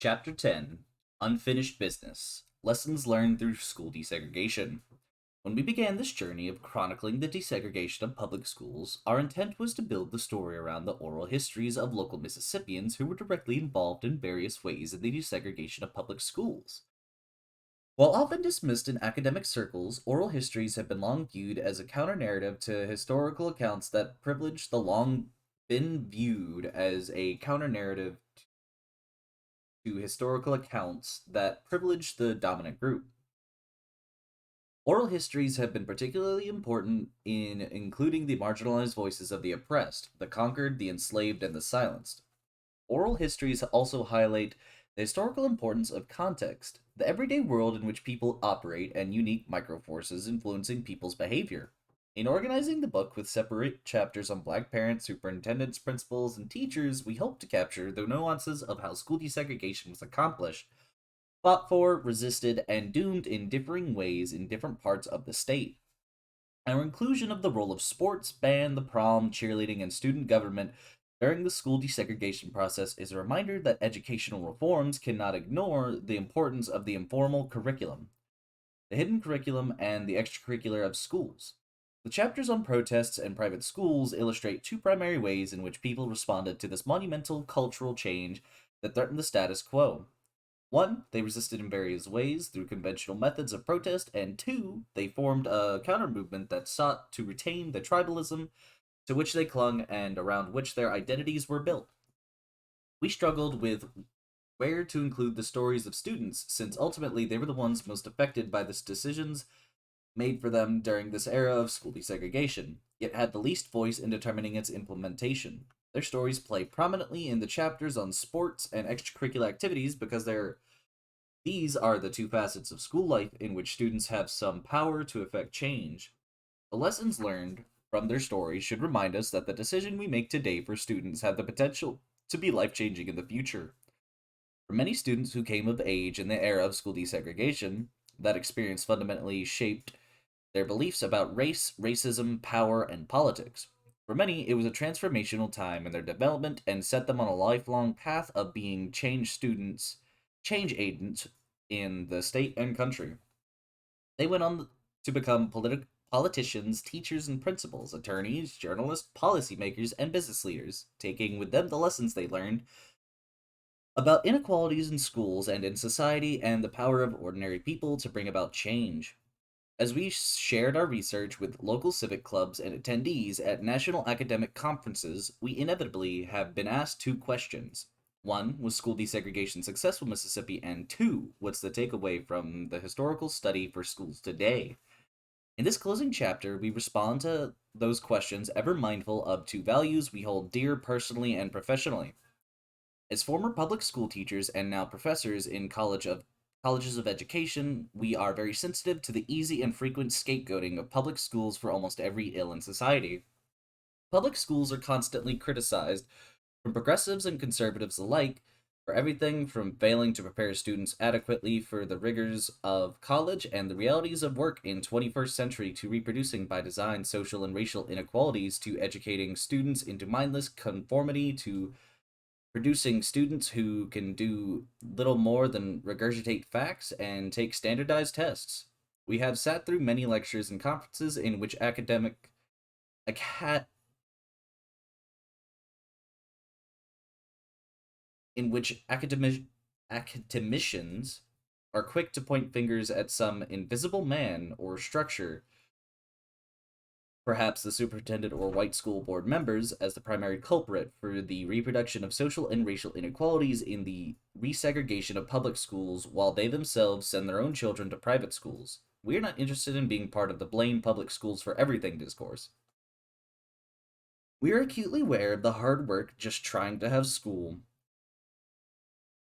Chapter 10 Unfinished Business Lessons Learned Through School Desegregation. When we began this journey of chronicling the desegregation of public schools, our intent was to build the story around the oral histories of local Mississippians who were directly involved in various ways in the desegregation of public schools. While often dismissed in academic circles, oral histories have been long viewed as a counter narrative to historical accounts that privilege the long been viewed as a counter narrative to historical accounts that privilege the dominant group. Oral histories have been particularly important in including the marginalized voices of the oppressed, the conquered, the enslaved, and the silenced. Oral histories also highlight the historical importance of context, the everyday world in which people operate, and unique microforces influencing people's behavior. In organizing the book with separate chapters on black parents, superintendents, principals, and teachers, we hope to capture the nuances of how school desegregation was accomplished, fought for, resisted, and doomed in differing ways in different parts of the state. Our inclusion of the role of sports, band, the prom, cheerleading, and student government during the school desegregation process is a reminder that educational reforms cannot ignore the importance of the informal curriculum, the hidden curriculum, and the extracurricular of schools. The chapters on protests and private schools illustrate two primary ways in which people responded to this monumental cultural change that threatened the status quo. One, they resisted in various ways through conventional methods of protest, and two, they formed a counter movement that sought to retain the tribalism to which they clung and around which their identities were built. We struggled with where to include the stories of students, since ultimately they were the ones most affected by the decisions made for them during this era of school desegregation, yet had the least voice in determining its implementation. Their stories play prominently in the chapters on sports and extracurricular activities because these are the two facets of school life in which students have some power to affect change. The lessons learned from their stories should remind us that the decision we make today for students have the potential to be life changing in the future. For many students who came of age in the era of school desegregation, that experience fundamentally shaped their beliefs about race, racism, power, and politics. For many, it was a transformational time in their development and set them on a lifelong path of being change agents in the state and country. They went on to become politicians, teachers, and principals, attorneys, journalists, policymakers, and business leaders, taking with them the lessons they learned about inequalities in schools and in society and the power of ordinary people to bring about change. As we shared our research with local civic clubs and attendees at national academic conferences, we inevitably have been asked two questions. One, was school desegregation successful in Mississippi? And two, what's the takeaway from the historical study for schools today? In this closing chapter, we respond to those questions ever mindful of two values we hold dear personally and professionally. As former public school teachers and now professors in colleges of education, we are very sensitive to the easy and frequent scapegoating of public schools for almost every ill in society. Public schools are constantly criticized from progressives and conservatives alike for everything from failing to prepare students adequately for the rigors of college and the realities of work in 21st century to reproducing by design social and racial inequalities to educating students into mindless conformity to producing students who can do little more than regurgitate facts and take standardized tests. We have sat through many lectures and conferences aca- in which academicians are quick to point fingers at some invisible man or structure, perhaps the superintendent or white school board members, as the primary culprit for the reproduction of social and racial inequalities in the resegregation of public schools while they themselves send their own children to private schools. We are not interested in being part of the blame public schools for everything discourse. We are acutely aware of the hard work just trying to have school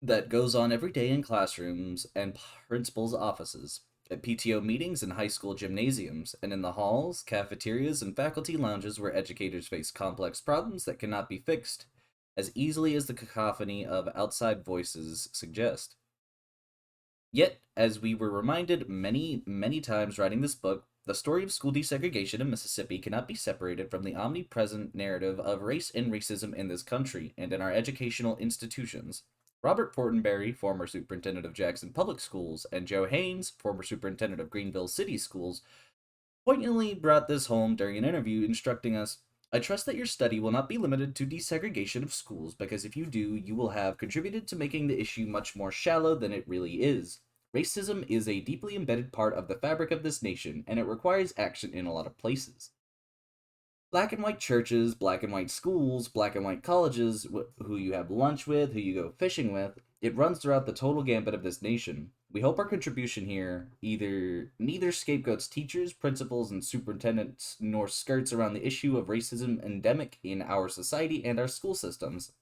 that goes on every day in classrooms and principals' offices, at PTO meetings and high school gymnasiums, and in the halls, cafeterias, and faculty lounges where educators face complex problems that cannot be fixed as easily as the cacophony of outside voices suggest. Yet, as we were reminded many, many times writing this book, the story of school desegregation in Mississippi cannot be separated from the omnipresent narrative of race and racism in this country and in our educational institutions. Robert Fortenberry, former superintendent of Jackson Public Schools, and Joe Haynes, former superintendent of Greenville City Schools, poignantly brought this home during an interview, instructing us, I trust that your study will not be limited to desegregation of schools, because if you do, you will have contributed to making the issue much more shallow than it really is. Racism is a deeply embedded part of the fabric of this nation, and it requires action in a lot of places. Black and white churches, black and white schools, black and white colleges, who you have lunch with, who you go fishing with, it runs throughout the total gambit of this nation. We hope our contribution here either neither scapegoats teachers, principals, and superintendents, nor skirts around the issue of racism endemic in our society and our school systems.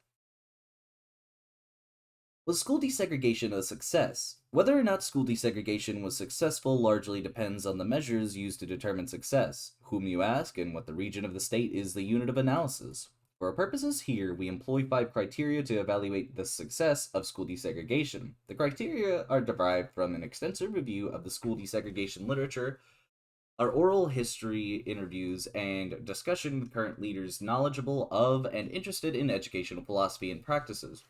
Was school desegregation a success? Whether or not school desegregation was successful largely depends on the measures used to determine success, whom you ask, and what the region of the state is the unit of analysis. For our purposes here, we employ 5 criteria to evaluate the success of school desegregation. The criteria are derived from an extensive review of the school desegregation literature, our oral history interviews, and discussion with current leaders knowledgeable of and interested in educational philosophy and practices.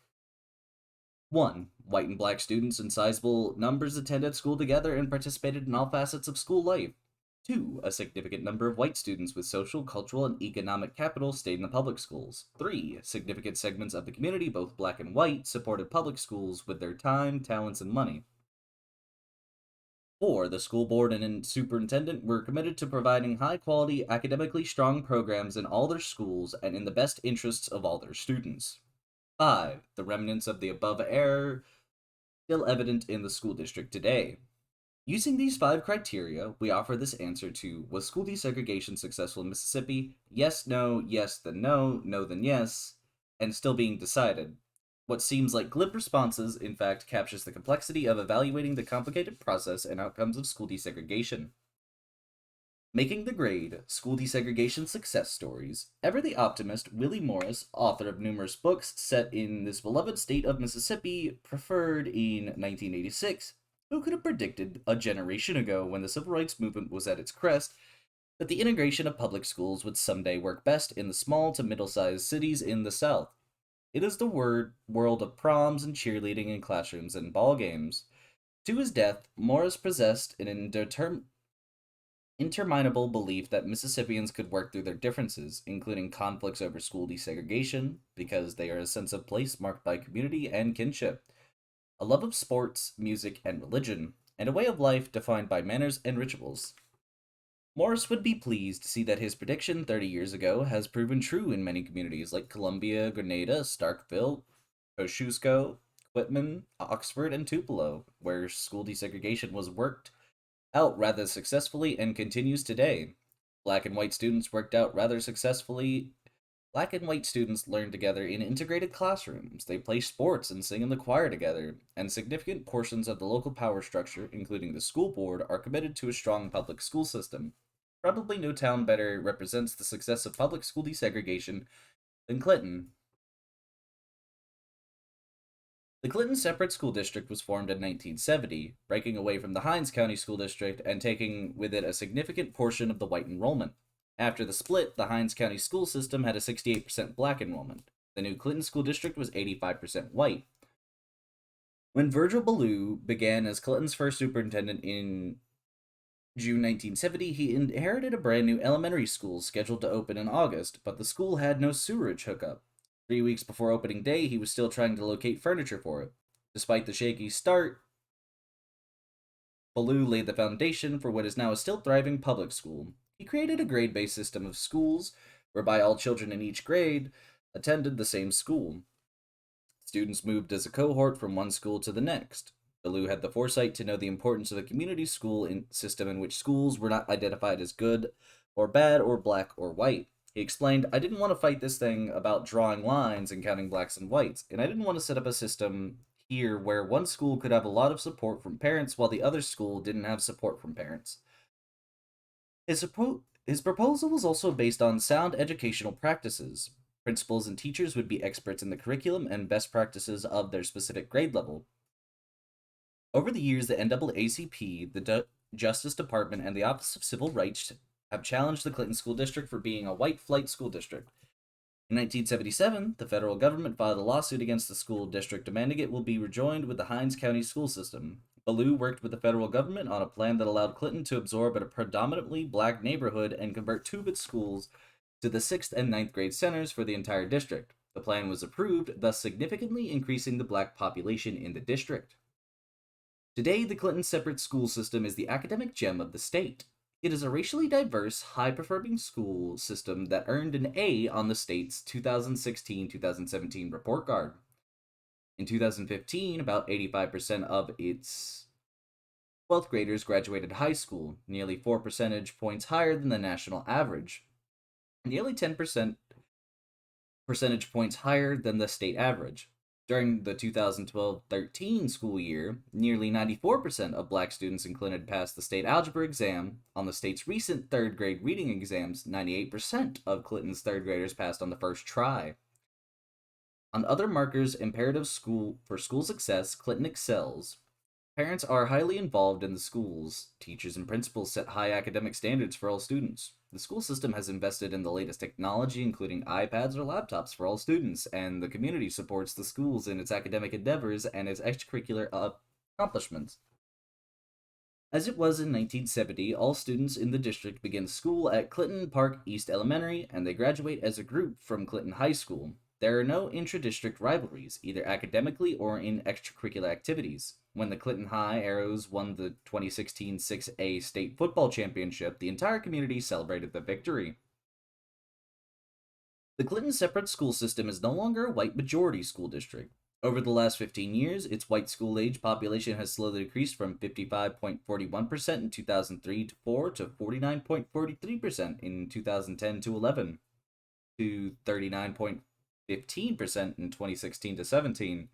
1. White and black students in sizable numbers attended school together and participated in all facets of school life. 2. A significant number of white students with social, cultural, and economic capital stayed in the public schools. 3. Significant segments of the community, both black and white, supported public schools with their time, talents, and money. 4. The school board and superintendent were committed to providing high quality, academically strong programs in all their schools and in the best interests of all their students. 5. The remnants of the above are still evident in the school district today. Using these 5 criteria, we offer this answer to, was school desegregation successful in Mississippi? Yes, no, yes, then no, no, then yes, and still being decided. What seems like glib responses, in fact, captures the complexity of evaluating the complicated process and outcomes of school desegregation. Making the Grade, School Desegregation Success Stories. Ever the optimist, Willie Morris, author of numerous books set in this beloved state of Mississippi, preferred in 1986, who could have predicted a generation ago, when the civil rights movement was at its crest, that the integration of public schools would someday work best in the small to middle-sized cities in the South? It is the world of proms and cheerleading in classrooms and ball games. To his death, Morris possessed an interminable belief that Mississippians could work through their differences, including conflicts over school desegregation, because they are a sense of place marked by community and kinship, a love of sports, music, and religion, and a way of life defined by manners and rituals. Morris would be pleased to see that his prediction 30 years ago has proven true in many communities like Columbia, Grenada, Starkville, Kosciuszko, Quitman, Oxford, and Tupelo, where school desegregation was worked out rather successfully and continues today. Black and white students worked out rather successfully. Black and white students learn together in integrated classrooms. They play sports and sing in the choir together, and significant portions of the local power structure, including the school board, are committed to a strong public school system. Probably no town better represents the success of public school desegregation than Clinton. The Clinton Separate School District was formed in 1970, breaking away from the Hinds County School District and taking with it a significant portion of the white enrollment. After the split, the Hinds County school system had a 68% black enrollment. The new Clinton School District was 85% white. When Virgil Ballou began as Clinton's first superintendent in June 1970, he inherited a brand new elementary school scheduled to open in August, but the school had no sewerage hookup. 3 weeks before opening day, he was still trying to locate furniture for it. Despite the shaky start, Ballou laid the foundation for what is now a still thriving public school. He created a grade-based system of schools, whereby all children in each grade attended the same school. Students moved as a cohort from one school to the next. Ballou had the foresight to know the importance of a community school system in which schools were not identified as good or bad or black or white. He explained, I didn't want to fight this thing about drawing lines and counting blacks and whites, and I didn't want to set up a system here where one school could have a lot of support from parents while the other school didn't have support from parents. His proposal was also based on sound educational practices. Principals and teachers would be experts in the curriculum and best practices of their specific grade level. Over the years, the NAACP, the Justice Department, and the Office of Civil Rights have challenged the Clinton School District for being a white flight school district. In 1977, the federal government filed a lawsuit against the school district demanding it will be rejoined with the Hinds County school system. Ballou worked with the federal government on a plan that allowed Clinton to absorb a predominantly black neighborhood and convert two of its schools to the 6th and ninth grade centers for the entire district. The plan was approved, thus significantly increasing the black population in the district. Today, the Clinton separate school system is the academic gem of the state. It is a racially diverse, high-performing school system that earned an A on the state's 2016-2017 report card. In 2015, about 85% of its 12th graders graduated high school, nearly 4 percentage points higher than the national average, nearly 10 percentage points higher than the state average. During the 2012-13 school year, nearly 94% of black students in Clinton passed the state algebra exam. On the state's recent third grade reading exams, 98% of Clinton's third graders passed on the first try. On other markers imperative for school success, Clinton excels. Parents are highly involved in the schools. Teachers and principals set high academic standards for all students. The school system has invested in the latest technology, including iPads or laptops for all students, and the community supports the schools in its academic endeavors and its extracurricular accomplishments. As it was in 1970, all students in the district begin school at Clinton Park East Elementary, and they graduate as a group from Clinton High School. There are no intra-district rivalries, either academically or in extracurricular activities. When the Clinton High Arrows won the 2016 6A state football championship, the entire community celebrated the victory. The Clinton separate school system is no longer a white majority school district. Over the last 15 years, its white school-age population has slowly decreased from 55.41% in 2003 to 4 to 49.43% in 2010 to 11 to 39.15% in 2016 to 17.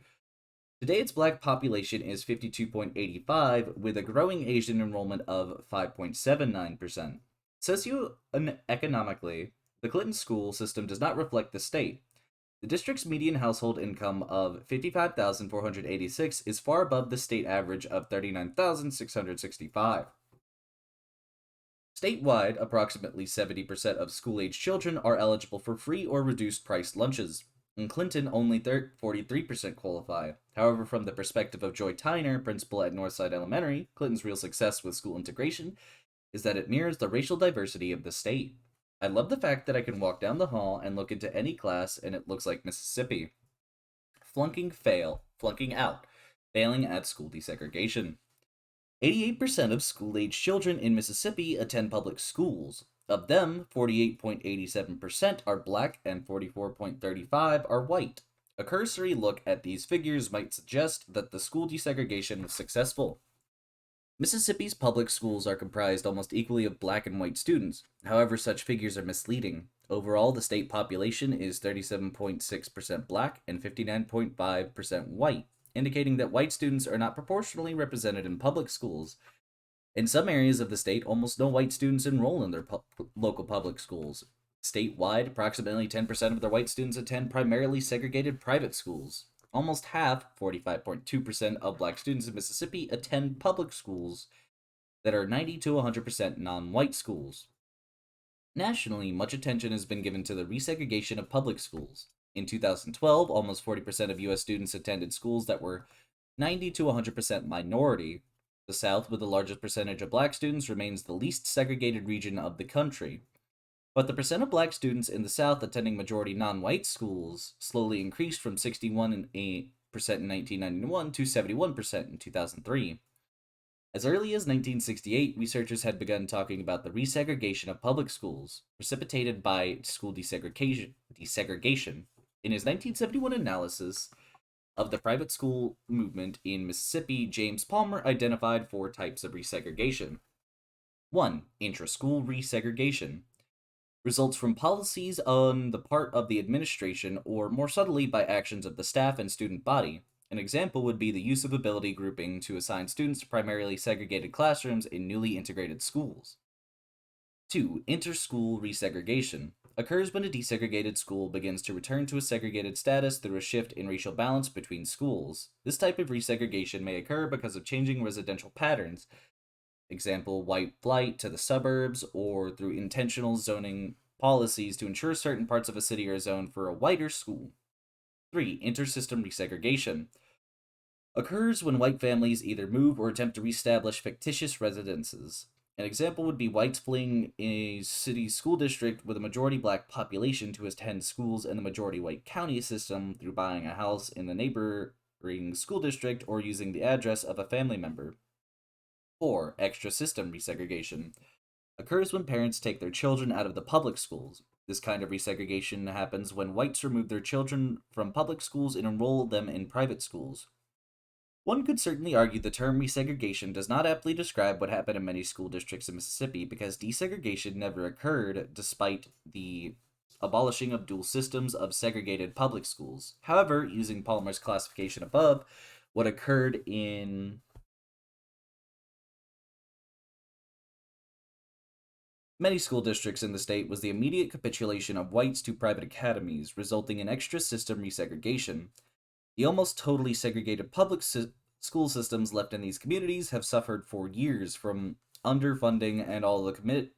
Today, its black population is 52.85, with a growing Asian enrollment of 5.79%. Socioeconomically, the Clinton school system does not reflect the state. The district's median household income of $55,486 is far above the state average of $39,665. Statewide, approximately 70% of school-age children are eligible for free or reduced-price lunches. In Clinton, only 43% qualify. However, from the perspective of Joy Tyner, principal at Northside Elementary, Clinton's real success with school integration is that it mirrors the racial diversity of the state. I love the fact that I can walk down the hall and look into any class and it looks like Mississippi. Flunking out, failing at school desegregation. 88% of school-age children in Mississippi attend public schools. Of them, 48.87% are black and 44.35% are white. A cursory look at these figures might suggest that the school desegregation was successful. Mississippi's public schools are comprised almost equally of black and white students. However, such figures are misleading. Overall, the state population is 37.6% black and 59.5% white, indicating that white students are not proportionally represented in public schools. In some areas of the state, almost no white students enroll in their local public schools. Statewide, approximately 10% of their white students attend primarily segregated private schools. Almost half, 45.2% of black students in Mississippi attend public schools that are 90 to 100% non-white schools. Nationally, much attention has been given to the resegregation of public schools. In 2012, almost 40% of U.S. students attended schools that were 90 to 100% minority. The South, with the largest percentage of black students, remains the least segregated region of the country. But the percent of black students in the South attending majority non-white schools slowly increased from 61% in 1991 to 71% in 2003. As early as 1968, researchers had begun talking about the resegregation of public schools, precipitated by school desegregation. In his 1971 analysis of the private school movement in Mississippi, James Palmer identified 4 types of resegregation. 1. Intra-school resegregation. Results from policies on the part of the administration or, more subtly, by actions of the staff and student body. An example would be the use of ability grouping to assign students to primarily segregated classrooms in newly integrated schools. 2. Inter-school resegregation. Occurs when a desegregated school begins to return to a segregated status through a shift in racial balance between schools. This type of resegregation may occur because of changing residential patterns, example, white flight to the suburbs, or through intentional zoning policies to ensure certain parts of a city are zoned for a whiter school. 3. Intersystem resegregation occurs when white families either move or attempt to reestablish fictitious residences. An example would be whites fleeing a city school district with a majority black population to attend schools in the majority white county system through buying a house in the neighboring school district or using the address of a family member. 4. Extra system resegregation occurs when parents take their children out of the public schools. This kind of resegregation happens when whites remove their children from public schools and enroll them in private schools. One could certainly argue the term resegregation does not aptly describe what happened in many school districts in Mississippi because desegregation never occurred despite the abolishing of dual systems of segregated public schools. However, using Palmer's classification above, what occurred in many school districts in the state was the immediate capitulation of whites to private academies, resulting in extra system resegregation. The almost totally segregated public school systems left in these communities have suffered for years from underfunding and all the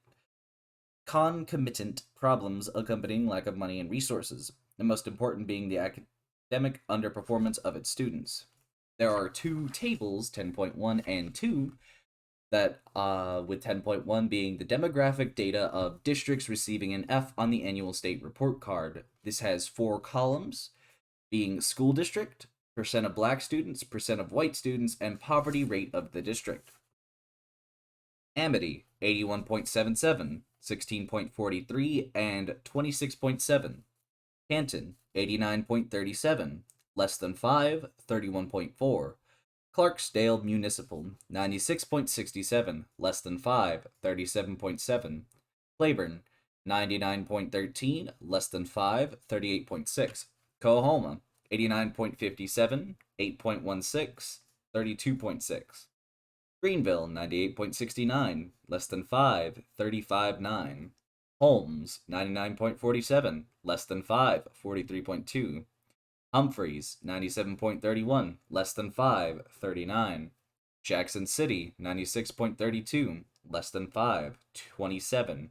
concomitant problems accompanying lack of money and resources, the most important being the academic underperformance of its students. There are two tables, 10.1 and 2, that with 10.1 being the demographic data of districts receiving an F on the annual state report card. This has 4 columns, being school district, percent of black students, percent of white students, and poverty rate of the district. Amity, 81.77, 16.43, and 26.7. Canton, 89.37, less than 5, 31.4. Clarksdale Municipal, 96.67, less than 5, 37.7. Claiborne, 99.13, less than 5, 38.6. Coahoma, 89.57, 8.16, 32.6. Greenville, 98.69, less than 5, 35.9. Holmes, 99.47, less than 5, 43.2. Humphreys, 97.31, less than 5, 39. Jackson City, 96.32, less than 5, 27.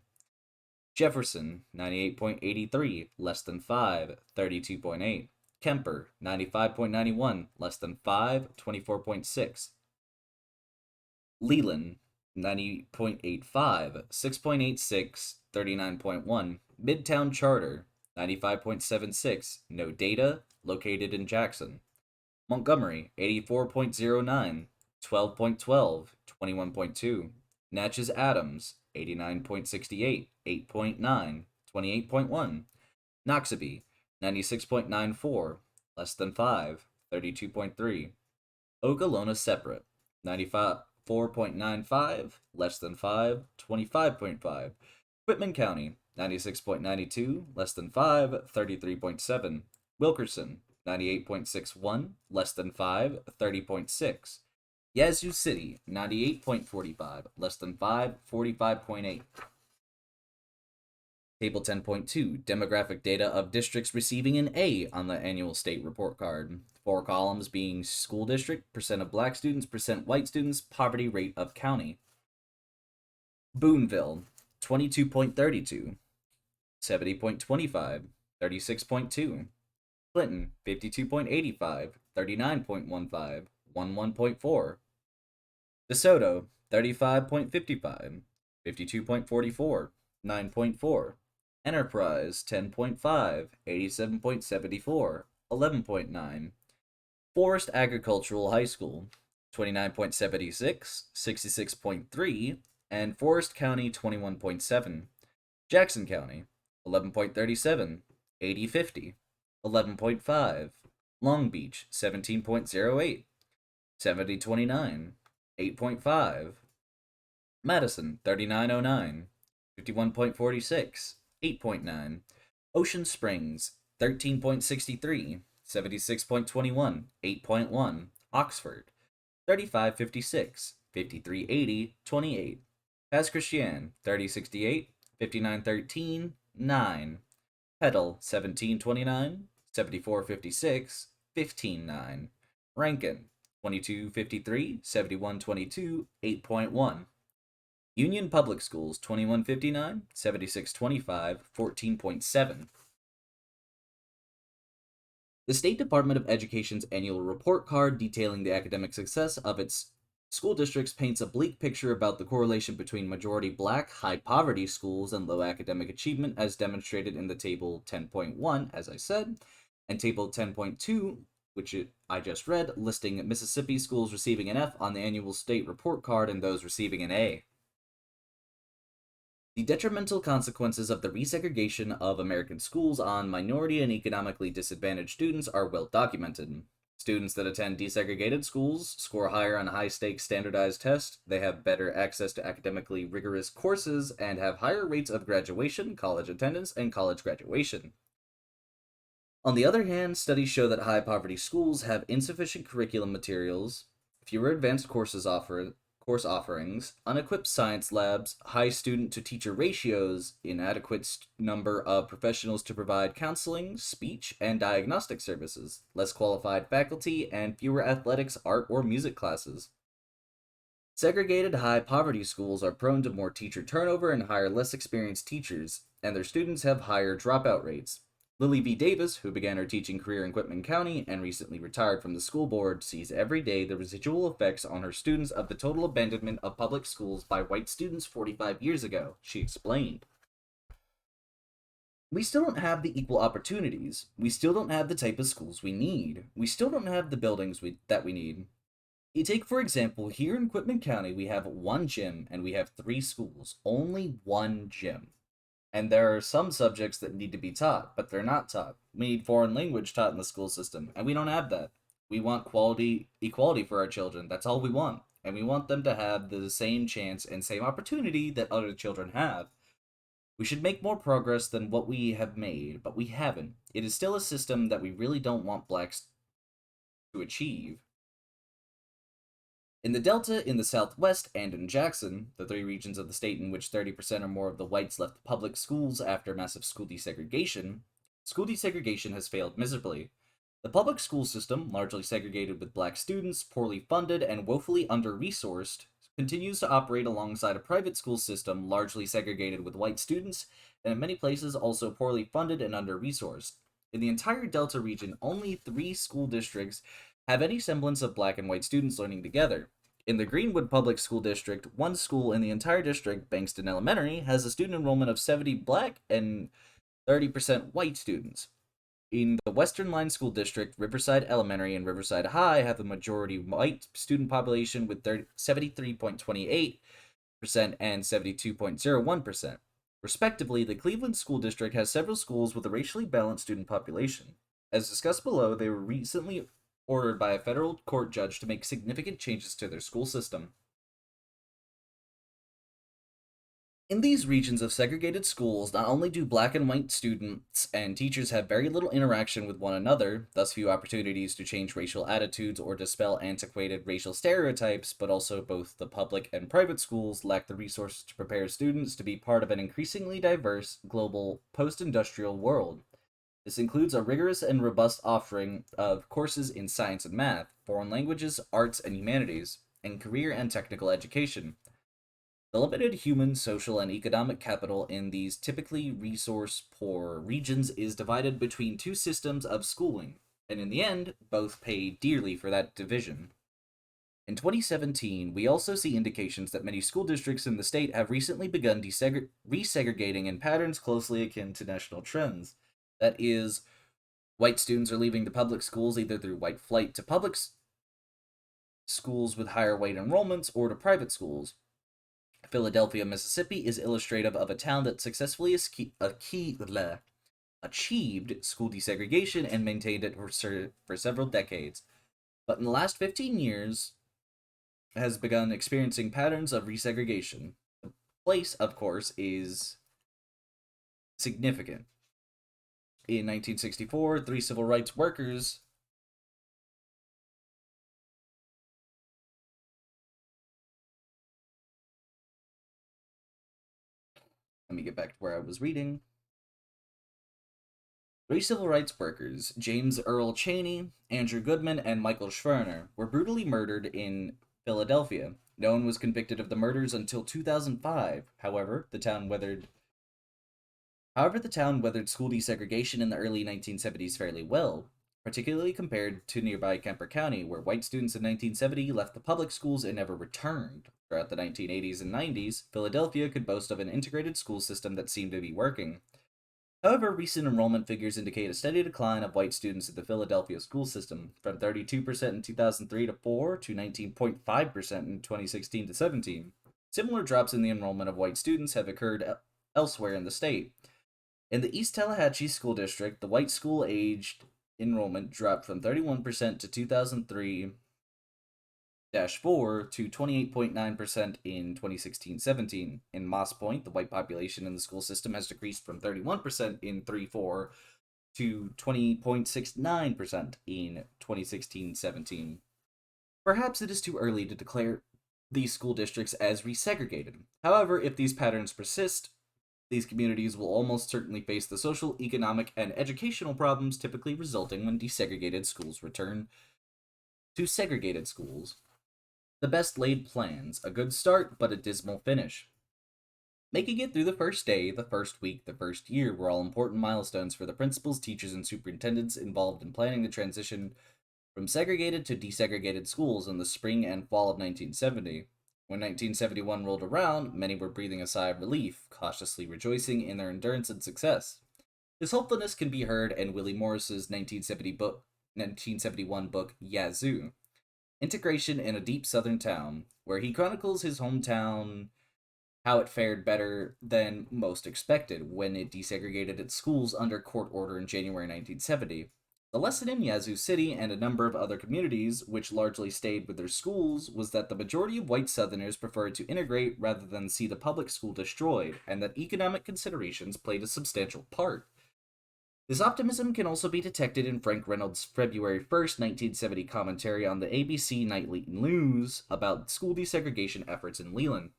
Jefferson, 98.83, less than 5, 32.8. Kemper, 95.91, less than 5, 24.6. Leland, 90.85, 6.86, 39.1. Midtown Charter, 95.76, no data, located in Jackson. Montgomery, 84.09, 12.12, 21.2. Natchez Adams, 89.68, 8.9, 28.1. Noxubee, 96.94, less than 5, 32.3. Okolona Separate, 94.95, less than 5, 25.5. Whitman County, 96.92, less than 5, 33.7. Wilkerson, 98.61, less than 5, 30.6. Yazoo City, 98.45, less than 5, 45.8. Table 10.2, demographic data of districts receiving an A on the annual state report card. 4 columns being school district, percent of black students, percent white students, poverty rate of county. Boonville, 22.32, 70.25, 36.2. Clinton, 52.85, 39.15, 11.4. DeSoto, 35.55, 52.44, 9.4. Enterprise, 10.5, 87.74, 11.9. Forest Agricultural High School, 29.76, 66.3, and Forest County, 21.7. Jackson County, 11.37, 80.50, 11.5. Long Beach, 17.08, 70.29, 8.5. Madison, 39.09, 51.46, 8.9. Ocean Springs, 13.63, 76.21, 8.1. Oxford, 35.56, 53.80, 28. Pass Christian, 30.68, 59.13, 9. Petal, 17.29, 74.56, 15.9. Rankin, 22.53, 71.22, 8.1. Union Public Schools, 2159, 7625, 14.7. The State Department of Education's annual report card detailing the academic success of its school districts paints a bleak picture about the correlation between majority black, high poverty schools and low academic achievement, as demonstrated in the Table 10.1, as I said, and Table 10.2, which I just read, listing Mississippi schools receiving an F on the annual state report card and those receiving an A. The detrimental consequences of the resegregation of American schools on minority and economically disadvantaged students are well documented. Students that attend desegregated schools score higher on high-stakes standardized tests, they have better access to academically rigorous courses, and have higher rates of graduation, college attendance, and college graduation. On the other hand, studies show that high-poverty schools have insufficient curriculum materials, fewer advanced course offerings, unequipped science labs, high student-to-teacher ratios, inadequate number of professionals to provide counseling, speech, and diagnostic services, less qualified faculty, and fewer athletics, art, or music classes. Segregated high-poverty schools are prone to more teacher turnover and hire less experienced teachers, and their students have higher dropout rates. Lily V. Davis, who began her teaching career in Quitman County and recently retired from the school board, sees every day the residual effects on her students of the total abandonment of public schools by white students 45 years ago, she explained. We still don't have the equal opportunities. We still don't have the type of schools we need. We still don't have the buildings that we need. You take, for example, here in Quitman County, we have one gym and we have 3 schools. Only one gym. And there are some subjects that need to be taught, but they're not taught. We need foreign language taught in the school system, and we don't have that. We want equality for our children. That's all we want. And we want them to have the same chance and same opportunity that other children have. We should make more progress than what we have made, but we haven't. It is still a system that we really don't want blacks to achieve. In the Delta, in the Southwest, and in Jackson, the 3 regions of the state in which 30% or more of the whites left public schools after massive school desegregation has failed miserably. The public school system, largely segregated with black students, poorly funded, and woefully under-resourced, continues to operate alongside a private school system largely segregated with white students, and in many places also poorly funded and under-resourced. In the entire Delta region, only 3 school districts have any semblance of black and white students learning together. In the Greenwood Public School District, one school in the entire district, Bankston Elementary, has a student enrollment of 70 black and 30% white students. In the Western Line School District, Riverside Elementary and Riverside High have a majority white student population with 73.28% and 72.01%. Respectively, the Cleveland School District has several schools with a racially balanced student population. As discussed below, they were recently ordered by a federal court judge to make significant changes to their school system. In these regions of segregated schools, not only do black and white students and teachers have very little interaction with one another, thus few opportunities to change racial attitudes or dispel antiquated racial stereotypes, but also both the public and private schools lack the resources to prepare students to be part of an increasingly diverse, global, post-industrial world. This includes a rigorous and robust offering of courses in science and math, foreign languages, arts and humanities, and career and technical education. The limited human, social, and economic capital in these typically resource-poor regions is divided between 2 systems of schooling, and in the end, both pay dearly for that division. In 2017, we also see indications that many school districts in the state have recently begun resegregating in patterns closely akin to national trends. That is, white students are leaving the public schools either through white flight to public schools with higher white enrollments or to private schools. Philadelphia, Mississippi is illustrative of a town that successfully achieved school desegregation and maintained it for several decades, but in the last 15 years has begun experiencing patterns of resegregation. The place, of course, is significant. In 1964, 3 civil rights workers let me get back to where I was reading. 3 civil rights workers, James Earl Chaney, Andrew Goodman, and Michael Schwerner, were brutally murdered in Philadelphia. No one was convicted of the murders until 2005. However, the town weathered school desegregation in the early 1970s fairly well, particularly compared to nearby Kemper County, where white students in 1970 left the public schools and never returned. Throughout the 1980s and 90s, Philadelphia could boast of an integrated school system that seemed to be working. However, recent enrollment figures indicate a steady decline of white students in the Philadelphia school system, from 32% in 2003 to 4 to 19.5% in 2016 to 17. Similar drops in the enrollment of white students have occurred elsewhere in the state. In the East Tallahatchie School District, the white school aged enrollment dropped from 31% to 2003 4 to 28.9% in 2016-17. In Moss Point, the white population in the school system has decreased from 31% in 3-4 to 20.69% in 2016-17. Perhaps it is too early to declare these school districts as resegregated. However, if these patterns persist, these communities will almost certainly face the social, economic, and educational problems typically resulting when desegregated schools return to segregated schools. The best laid plans, a good start, but a dismal finish. Making it through the first day, the first week, the first year were all important milestones for the principals, teachers, and superintendents involved in planning the transition from segregated to desegregated schools in the spring and fall of 1970. When 1971 rolled around, many were breathing a sigh of relief, cautiously rejoicing in their endurance and success. This hopefulness can be heard in Willie Morris's 1971 book Yazoo, Integration in a Deep Southern Town, where he chronicles his hometown, how it fared better than most expected when it desegregated its schools under court order in January 1970. The lesson in Yazoo City and a number of other communities, which largely stayed with their schools, was that the majority of white Southerners preferred to integrate rather than see the public school destroyed, and that economic considerations played a substantial part. This optimism can also be detected in Frank Reynolds' February 1st, 1970 commentary on the ABC Nightly News about school desegregation efforts in Leland.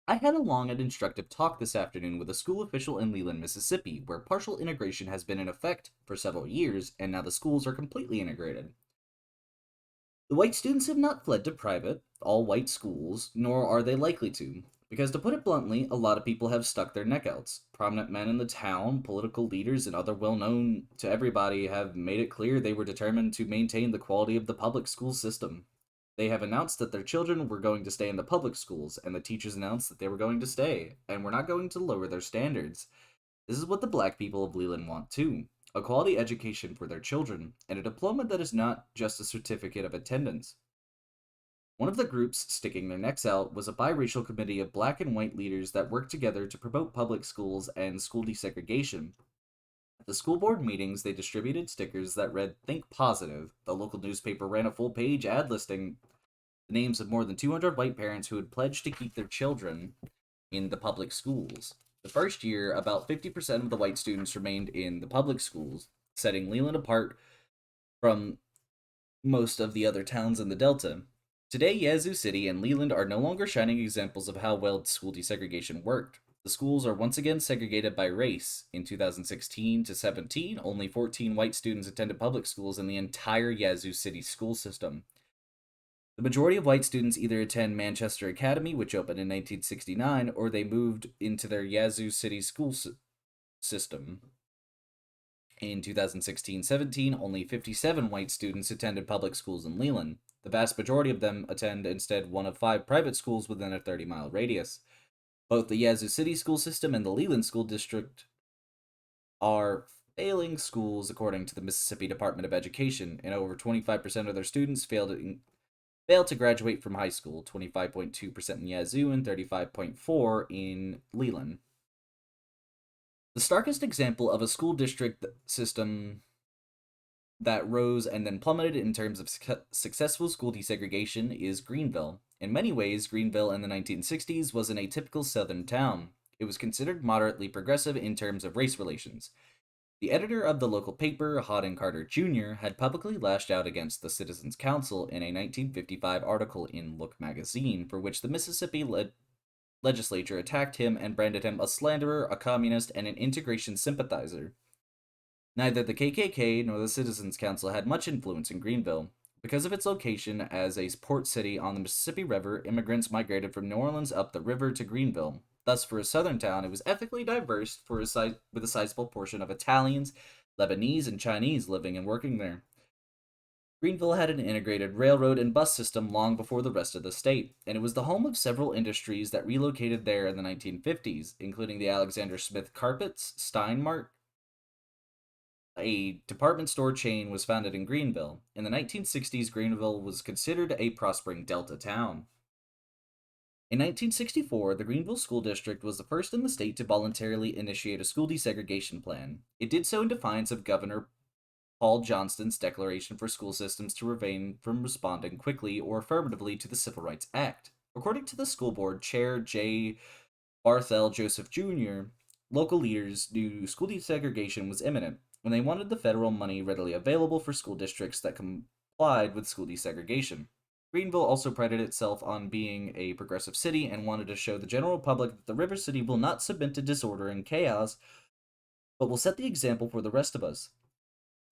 I had a long and instructive talk this afternoon with a school official in Leland, Mississippi, where partial integration has been in effect for several years, and now the schools are completely integrated. The white students have not fled to private, all white schools, nor are they likely to, because to put it bluntly, a lot of people have stuck their neck outs. Prominent men in the town, political leaders, and other well known to everybody have made it clear they were determined to maintain the quality of the public school system. They have announced that their children were going to stay in the public schools, and the teachers announced that they were going to stay, and we're not going to lower their standards. This is what the black people of Leland want too, a quality education for their children, and a diploma that is not just a certificate of attendance. One of the groups sticking their necks out was a biracial committee of black and white leaders that worked together to promote public schools and school desegregation. At the school board meetings, they distributed stickers that read Think Positive. The local newspaper ran a full page ad listing the names of more than 200 white parents who had pledged to keep their children in the public schools. The first year, about 50% of the white students remained in the public schools, setting Leland apart from most of the other towns in the Delta. Today, Yazoo City and Leland are no longer shining examples of how well school desegregation worked. The schools are once again segregated by race. In 2016 to 17, only 14 white students attended public schools in the entire Yazoo City school system. The majority of white students either attend Manchester Academy, which opened in 1969, or they moved into their Yazoo City school system. In 2016-17, only 57 white students attended public schools in Leland. The vast majority of them attend instead one of 5 private schools within a 30-mile radius. Both the Yazoo City school system and the Leland school district are failing schools according to the Mississippi Department of Education, and over 25% of their students failed to graduate from high school, 25.2% in Yazoo and 35.4% in Leland. The starkest example of a school district system that rose and then plummeted in terms of successful school desegregation is Greenville. In many ways, Greenville in the 1960s was an atypical southern town. It was considered moderately progressive in terms of race relations. The editor of the local paper, Houghton Carter Jr., had publicly lashed out against the Citizens Council in a 1955 article in Look magazine, for which the Mississippi legislature attacked him and branded him a slanderer, a communist, and an integration sympathizer. Neither the KKK nor the Citizens Council had much influence in Greenville. Because of its location as a port city on the Mississippi River, immigrants migrated from New Orleans up the river to Greenville. Thus, for a southern town, it was ethnically diverse with a sizable portion of Italians, Lebanese, and Chinese living and working there. Greenville had an integrated railroad and bus system long before the rest of the state, and it was the home of several industries that relocated there in the 1950s, including the Alexander Smith Carpets, Steinmart, a department store chain was founded in Greenville. In the 1960s, Greenville was considered a prospering Delta town. In 1964, the Greenville School District was the first in the state to voluntarily initiate a school desegregation plan. It did so in defiance of Governor Paul Johnston's declaration for school systems to refrain from responding quickly or affirmatively to the Civil Rights Act. According to the school board chair J. Barthel Joseph Jr., local leaders knew school desegregation was imminent, and they wanted the federal money readily available for school districts that complied with school desegregation. Greenville also prided itself on being a progressive city and wanted to show the general public that the River City will not submit to disorder and chaos, but will set the example for the rest of us.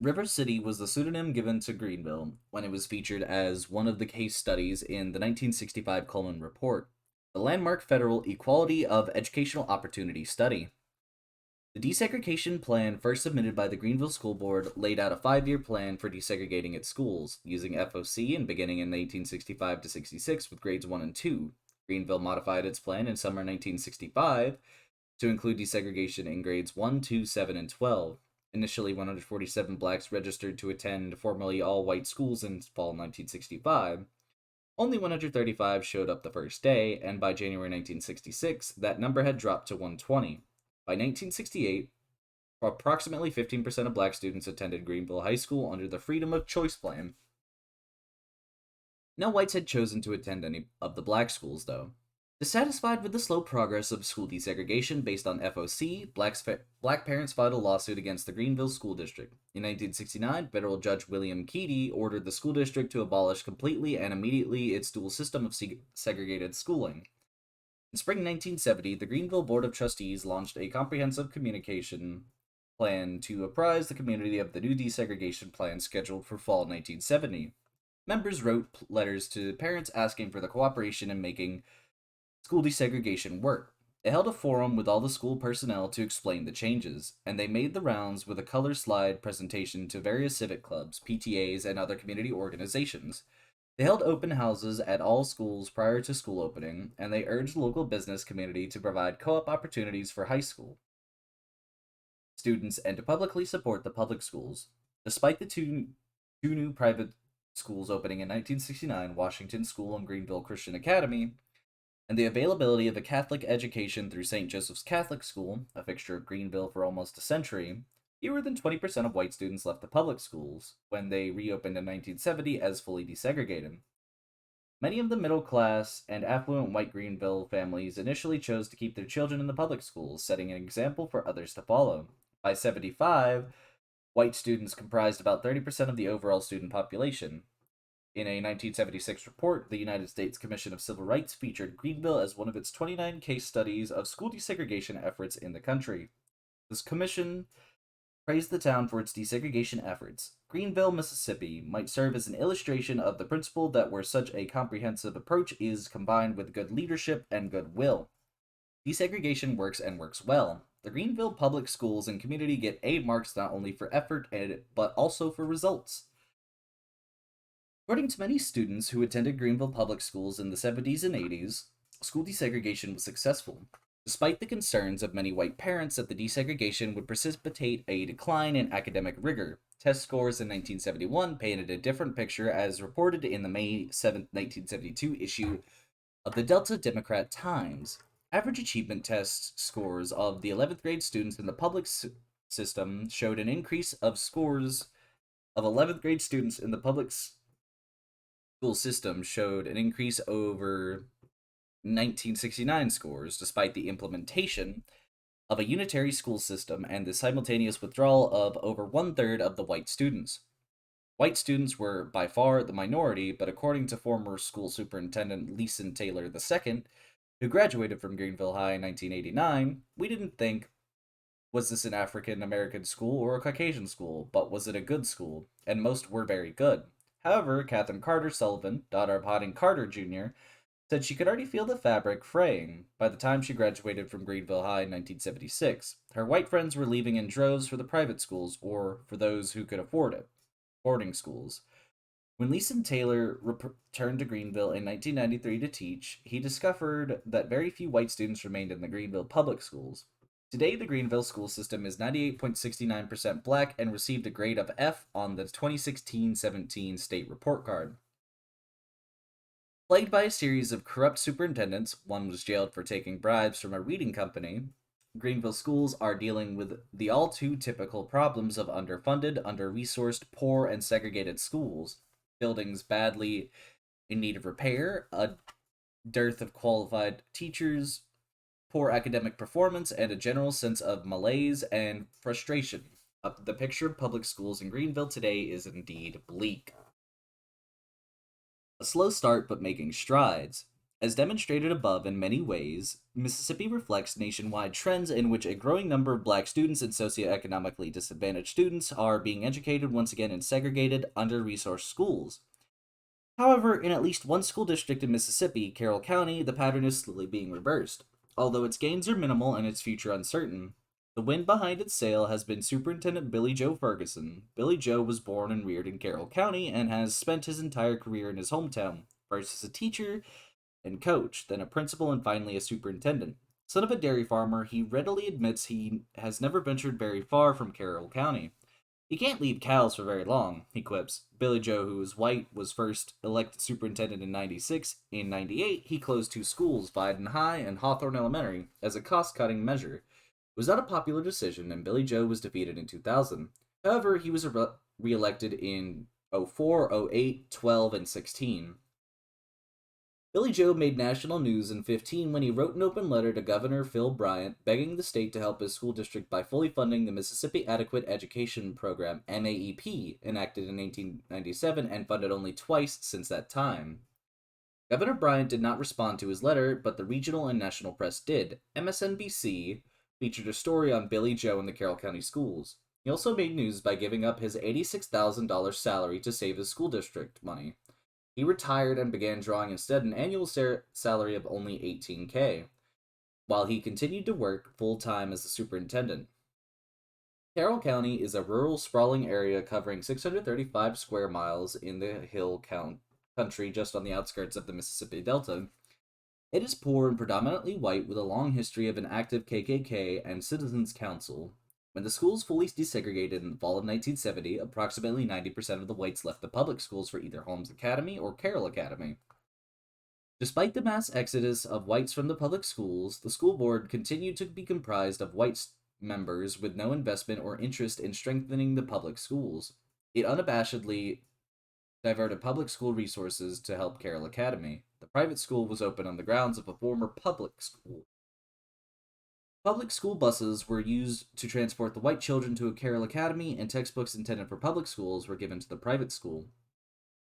River City was the pseudonym given to Greenville when it was featured as one of the case studies in the 1965 Coleman Report, the landmark federal Equality of Educational Opportunity study. The desegregation plan, first submitted by the Greenville School Board, laid out a 5-year plan for desegregating its schools, using FOC and beginning in 1865 to 66 with grades 1 and 2. Greenville modified its plan in summer 1965 to include desegregation in grades 1, 2, 7, and 12. Initially, 147 blacks registered to attend formerly all-white schools in fall 1965. Only 135 showed up the first day, and by January 1966, that number had dropped to 120. By 1968, approximately 15% of black students attended Greenville High School under the Freedom of Choice plan. No whites had chosen to attend any of the black schools, though. Dissatisfied with the slow progress of school desegregation based on FOC, black parents filed a lawsuit against the Greenville School District. In 1969, federal judge William Keedy ordered the school district to abolish completely and immediately its dual system of segregated schooling. In spring 1970, the Greenville Board of Trustees launched a comprehensive communication plan to apprise the community of the new desegregation plan scheduled for fall 1970. Members wrote letters to parents asking for the cooperation in making school desegregation work. They held a forum with all the school personnel to explain the changes, and they made the rounds with a color slide presentation to various civic clubs, PTAs, and other community organizations. They held open houses at all schools prior to school opening, and they urged the local business community to provide co-op opportunities for high school students and to publicly support the public schools. Despite the two new private schools opening in 1969, Washington School and Greenville Christian Academy, and the availability of a Catholic education through St. Joseph's Catholic School, a fixture of Greenville for almost a century, fewer than 20% of white students left the public schools when they reopened in 1970 as fully desegregated. Many of the middle class and affluent white Greenville families initially chose to keep their children in the public schools, setting an example for others to follow. By 75, white students comprised about 30% of the overall student population. In a 1976 report, the United States Commission of Civil Rights featured Greenville as one of its 29 case studies of school desegregation efforts in the country. This commission praised the town for its desegregation efforts. Greenville, Mississippi might serve as an illustration of the principle that where such a comprehensive approach is combined with good leadership and goodwill, desegregation works and works well. The Greenville public schools and community get A marks not only for effort but also for results. According to many students who attended Greenville public schools in the 70s and 80s, school desegregation was successful. Despite the concerns of many white parents that the desegregation would precipitate a decline in academic rigor, test scores in 1971 painted a different picture as reported in the May 7, 1972 issue of the Delta Democrat Times. Average achievement test scores of the 11th grade students in the public system showed an increase of scores of 11th grade students in the public school system showed an increase over 1969 scores, despite the implementation of a unitary school system and the simultaneous withdrawal of over 1/3 of the white students. White students were by far the minority, but according to former school superintendent Leeson Taylor II, who graduated from Greenville High in 1989, we didn't think, was this an African American school or a Caucasian school, but was it a good school? And most were very good. However, Catherine Carter Sullivan, daughter of Harding Carter Jr., said she could already feel the fabric fraying by the time she graduated from Greenville High in 1976. Her white friends were leaving in droves for the private schools, or for those who could afford it, boarding schools. When Leeson Taylor returned to Greenville in 1993 to teach, he discovered that very few white students remained in the Greenville public schools. Today, the Greenville school system is 98.69% black and received a grade of F on the 2016-17 state report card. Plagued by a series of corrupt superintendents, one was jailed for taking bribes from a reading company, Greenville schools are dealing with the all too typical problems of underfunded, under resourced, poor, and segregated schools, buildings badly in need of repair, a dearth of qualified teachers, poor academic performance, and a general sense of malaise and frustration. The picture of public schools in Greenville today is indeed bleak. A slow start, but making strides. As demonstrated above in many ways, Mississippi reflects nationwide trends in which a growing number of black students and socioeconomically disadvantaged students are being educated once again in segregated, under-resourced schools. However, in at least one school district in Mississippi, Carroll County, the pattern is slowly being reversed. Although its gains are minimal and its future uncertain, the wind behind its sail has been Superintendent Billy Joe Ferguson. Billy Joe was born and reared in Carroll County and has spent his entire career in his hometown, first as a teacher and coach, then a principal, and finally a superintendent. Son of a dairy farmer, he readily admits he has never ventured very far from Carroll County. "He can't leave cows for very long," he quips. Billy Joe, who is white, was first elected superintendent in 96. In 98, he closed two schools, Biden High and Hawthorne Elementary, as a cost-cutting measure. It was not a popular decision, and Billy Joe was defeated in 2000. However, he was re-elected in 04, 08, 12, and 16. Billy Joe made national news in 15 when he wrote an open letter to Governor Phil Bryant begging the state to help his school district by fully funding the Mississippi Adequate Education Program, MAEP, enacted in 1897 and funded only twice since that time. Governor Bryant did not respond to his letter, but the regional and national press did. MSNBC featured a story on Billy Joe in the Carroll County schools. He also made news by giving up his $86,000 salary to save his school district money. He retired and began drawing instead an annual salary of only $18K, while he continued to work full-time as a superintendent. Carroll County is a rural, sprawling area covering 635 square miles in the Hill Country just on the outskirts of the Mississippi Delta. It is poor and predominantly white with a long history of an active KKK and Citizens Council. When the schools fully desegregated in the fall of 1970, approximately 90% of the whites left the public schools for either Holmes Academy or Carroll Academy. Despite the mass exodus of whites from the public schools, the school board continued to be comprised of white members with no investment or interest in strengthening the public schools. It unabashedly diverted public school resources to help Carroll Academy. The private school was open on the grounds of a former public school. Public school buses were used to transport the white children to a Carroll Academy, and textbooks intended for public schools were given to the private school.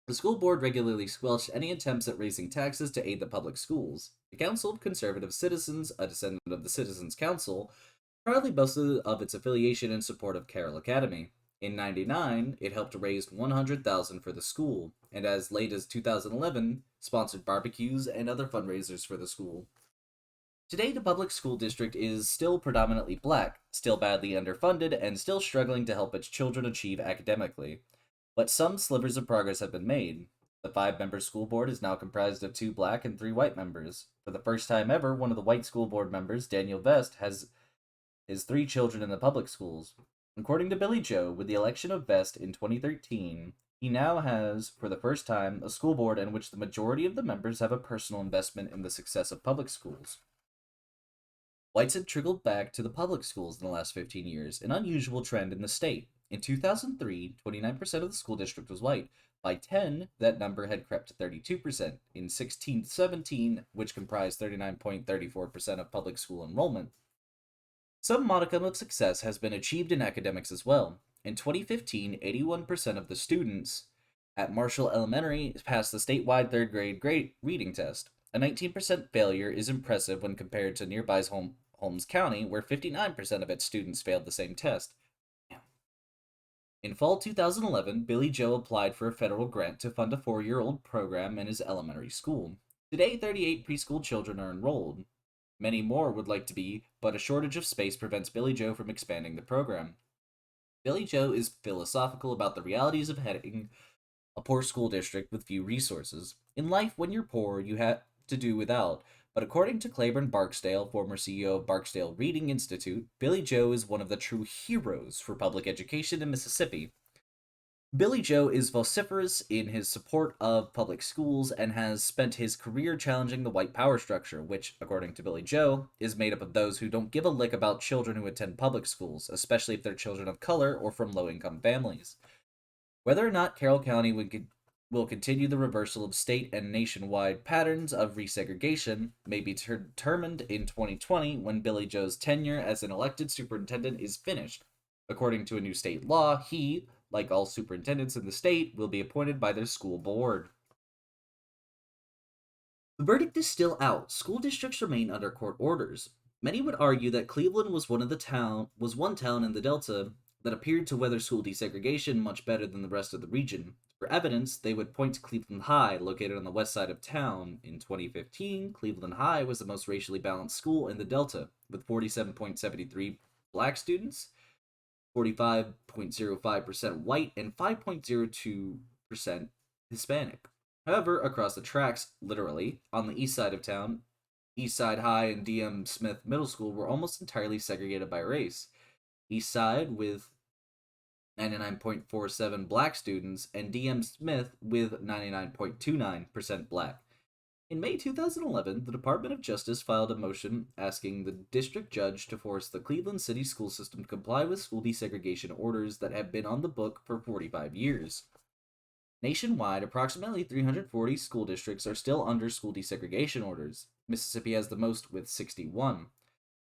The school board regularly squelched any attempts at raising taxes to aid the public schools. The Council of Conservative Citizens, a descendant of the Citizens Council, proudly boasted of its affiliation and support of Carroll Academy. In 1999, it helped raise $100,000 for the school, and as late as 2011, sponsored barbecues and other fundraisers for the school. Today, the public school district is still predominantly black, still badly underfunded, and still struggling to help its children achieve academically. But some slivers of progress have been made. The 5-member school board is now comprised of 2 black and 3 white members. For the first time ever, one of the white school board members, Daniel Vest, has his 3 children in the public schools. According to Billy Joe, with the election of Vest in 2013, he now has, for the first time, a school board in which the majority of the members have a personal investment in the success of public schools. Whites have trickled back to the public schools in the last 15 years, an unusual trend in the state. In 2003, 29% of the school district was white. By 10, that number had crept to 32%. In 16-17, which comprised 39.34% of public school enrollment. Some modicum of success has been achieved in academics as well. In 2015, 81% of the students at Marshall Elementary passed the statewide third grade reading test. A 19% failure is impressive when compared to nearby Holmes County, where 59% of its students failed the same test. In fall 2011, Billy Joe applied for a federal grant to fund a 4-year-old program in his elementary school. Today, 38 preschool children are enrolled. Many more would like to be, but a shortage of space prevents Billy Joe from expanding the program. Billy Joe is philosophical about the realities of heading a poor school district with few resources. In life, when you're poor, you have to do without. But according to Claiborne Barksdale, former CEO of Barksdale Reading Institute, Billy Joe is one of the true heroes for public education in Mississippi. Billy Joe is vociferous in his support of public schools and has spent his career challenging the white power structure, which, according to Billy Joe, is made up of those who don't give a lick about children who attend public schools, especially if they're children of color or from low income families. Whether or not Carroll County will continue the reversal of state and nationwide patterns of resegregation may be determined in 2020 when Billy Joe's tenure as an elected superintendent is finished. According to a new state law, he, like all superintendents in the state, will be appointed by their school board. The verdict is still out. School districts remain under court orders. Many would argue that Cleveland was one town in the Delta that appeared to weather school desegregation much better than the rest of the region. For evidence, they would point to Cleveland High, located on the west side of town. In 2015, Cleveland High was the most racially balanced school in the Delta, with 47.73 black students, 45.05% white, and 5.02% Hispanic. However, across the tracks, literally, on the east side of town, East Side High and D.M. Smith Middle School were almost entirely segregated by race. East Side with 99.47 black students, and D.M. Smith with 99.29% black. In May 2011, the Department of Justice filed a motion asking the district judge to force the Cleveland City school system to comply with school desegregation orders that have been on the book for 45 years. Nationwide, approximately 340 school districts are still under school desegregation orders. Mississippi has the most with 61.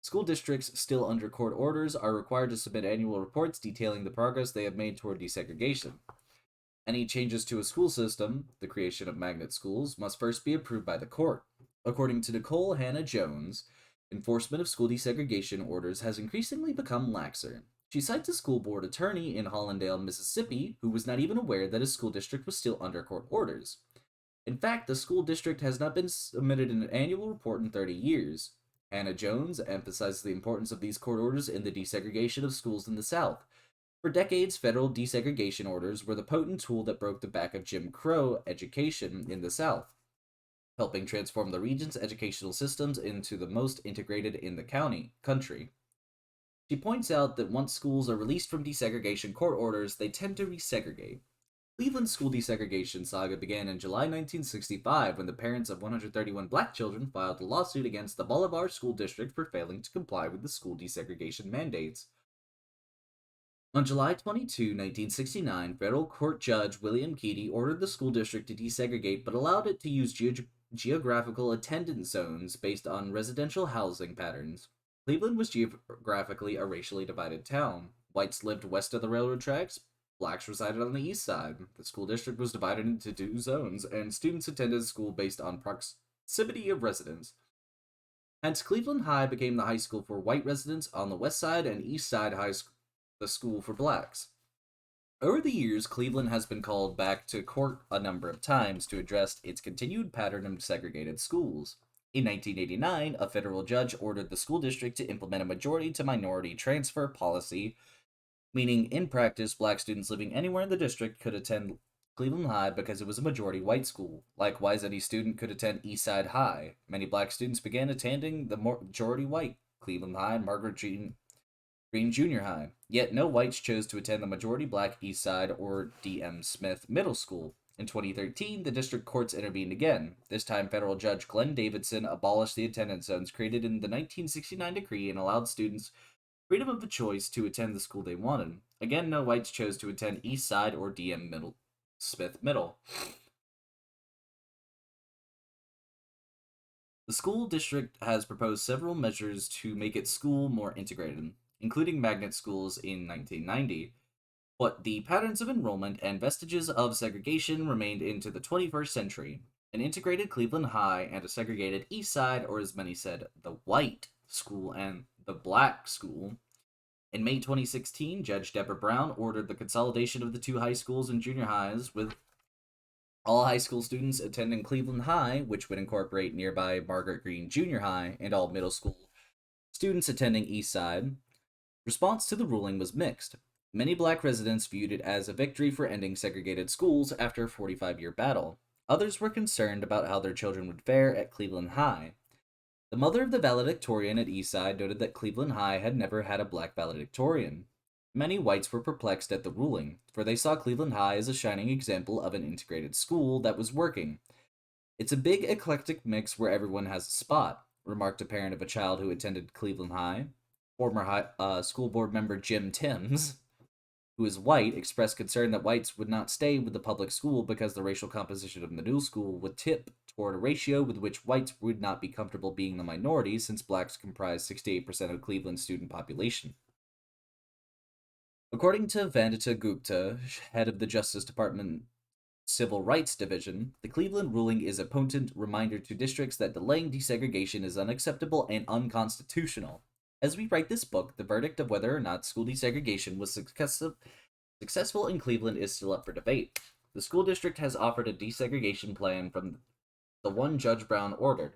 School districts still under court orders are required to submit annual reports detailing the progress they have made toward desegregation. Any changes to a school system, the creation of magnet schools, must first be approved by the court. According to Nicole Hannah Jones, enforcement of school desegregation orders has increasingly become laxer. She cites a school board attorney in Hollandale, Mississippi, who was not even aware that his school district was still under court orders. In fact, the school district has not been submitted an annual report in 30 years. Hannah Jones emphasizes the importance of these court orders in the desegregation of schools in the South. For decades, federal desegregation orders were the potent tool that broke the back of Jim Crow education in the South, helping transform the region's educational systems into the most integrated in the country. She points out that once schools are released from desegregation court orders, they tend to resegregate. Cleveland's school desegregation saga began in July 1965 when the parents of 131 black children filed a lawsuit against the Bolivar School District for failing to comply with the school desegregation mandates. On July 22, 1969, federal court judge William Keedy ordered the school district to desegregate but allowed it to use geographical attendance zones based on residential housing patterns. Cleveland was geographically a racially divided town. Whites lived west of the railroad tracks, blacks resided on the east side. The school district was divided into two zones, and students attended school based on proximity of residence. Hence, Cleveland High became the high school for white residents on the west side and east side the school for blacks. Over the years, Cleveland has been called back to court a number of times to address its continued pattern of segregated schools. In 1989, a federal judge ordered the school district to implement a majority to minority transfer policy, meaning in practice, black students living anywhere in the district could attend Cleveland High because it was a majority white school. Likewise, any student could attend Eastside High. Many black students began attending the majority white Cleveland High and Margaret Green Junior High, yet no whites chose to attend the majority black East Side or D.M. Smith Middle School. In 2013, the district courts intervened again. This time, federal judge Glenn Davidson abolished the attendance zones created in the 1969 decree and allowed students freedom of the choice to attend the school they wanted. Again, no whites chose to attend East Side or D.M. Smith Middle. The school district has proposed several measures to make its school more integrated, including magnet schools in 1990, but the patterns of enrollment and vestiges of segregation remained into the 21st century. An integrated Cleveland High and a segregated East Side, or as many said, the white school and the black school, In May 2016, Judge Deborah Brown ordered the consolidation of the two high schools and junior highs, with all high school students attending Cleveland High, which would incorporate nearby Margaret Green Junior High, and all middle school students attending East Side. Response to the ruling was mixed. Many black residents viewed it as a victory for ending segregated schools after a 45-year battle. Others were concerned about how their children would fare at Cleveland High. The mother of the valedictorian at Eastside noted that Cleveland High had never had a black valedictorian. Many whites were perplexed at the ruling, for they saw Cleveland High as a shining example of an integrated school that was working. "It's a big eclectic mix where everyone has a spot," remarked a parent of a child who attended Cleveland High. Former school board member Jim Timms, who is white, expressed concern that whites would not stay with the public school because the racial composition of the new school would tip toward a ratio with which whites would not be comfortable being the minority, since blacks comprise 68% of Cleveland's student population. According to Vandita Gupta, head of the Justice Department Civil Rights Division, the Cleveland ruling is a potent reminder to districts that delaying desegregation is unacceptable and unconstitutional. As we write this book, the verdict of whether or not school desegregation was successful in Cleveland is still up for debate. The school district has offered a desegregation plan from the one Judge Brown ordered.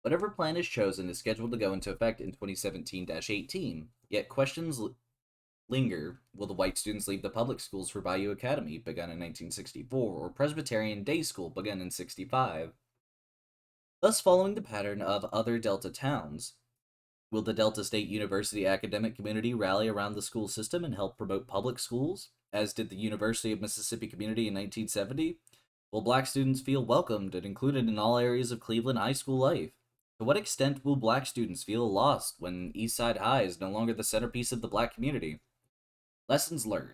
Whatever plan is chosen is scheduled to go into effect in 2017-18, yet questions linger. Will the white students leave the public schools for Bayou Academy, begun in 1964, or Presbyterian Day School, begun in 65? Thus, following the pattern of other Delta towns, will the Delta State University academic community rally around the school system and help promote public schools, as did the University of Mississippi community in 1970? Will black students feel welcomed and included in all areas of Cleveland high school life? To what extent will black students feel lost when Eastside High is no longer the centerpiece of the black community? Lessons learned.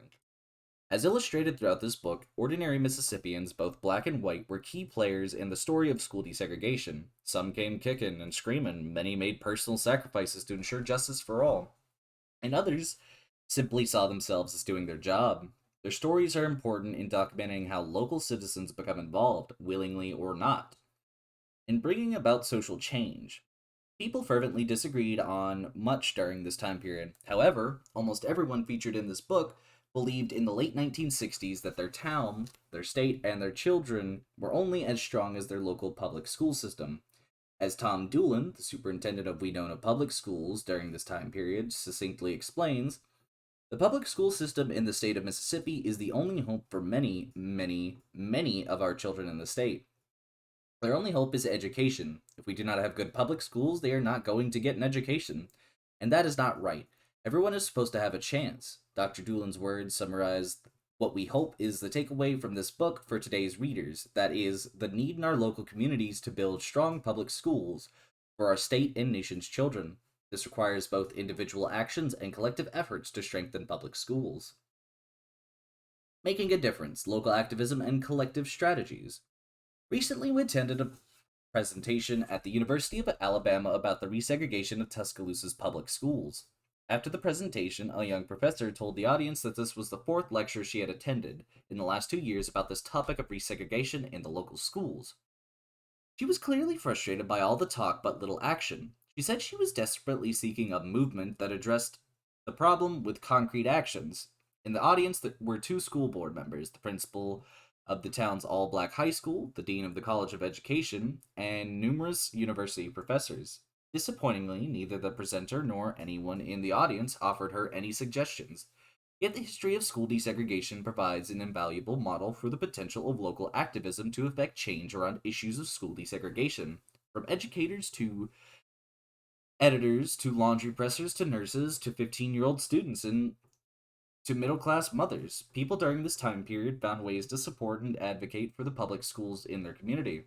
As illustrated throughout this book, ordinary Mississippians, both black and white, were key players in the story of school desegregation. Some came kicking and screaming, many made personal sacrifices to ensure justice for all, and others simply saw themselves as doing their job. Their stories are important in documenting how local citizens become involved, willingly or not, in bringing about social change. People fervently disagreed on much during this time period. However, almost everyone featured in this book believed in the late 1960s that their town, their state, and their children were only as strong as their local public school system. As Tom Doolin, the superintendent of Winona Public Schools during this time period, succinctly explains, "The public school system in the state of Mississippi is the only hope for many, many, many of our children in the state. Their only hope is education. If we do not have good public schools, they are not going to get an education. And that is not right. Everyone is supposed to have a chance." Dr. Doolin's words summarize what we hope is the takeaway from this book for today's readers, that is, the need in our local communities to build strong public schools for our state and nation's children. This requires both individual actions and collective efforts to strengthen public schools. Making a difference, local activism, and collective strategies. Recently, we attended a presentation at the University of Alabama about the resegregation of Tuscaloosa's public schools. After the presentation, a young professor told the audience that this was the fourth lecture she had attended in the last 2 years about this topic of resegregation in the local schools. She was clearly frustrated by all the talk but little action. She said she was desperately seeking a movement that addressed the problem with concrete actions. In the audience were two school board members, the principal of the town's all-black high school, the dean of the College of Education, and numerous university professors. Disappointingly, neither the presenter nor anyone in the audience offered her any suggestions. Yet the history of school desegregation provides an invaluable model for the potential of local activism to effect change around issues of school desegregation. From educators to editors to laundry pressers to nurses to 15-year-old students and to middle-class mothers, people during this time period found ways to support and advocate for the public schools in their community.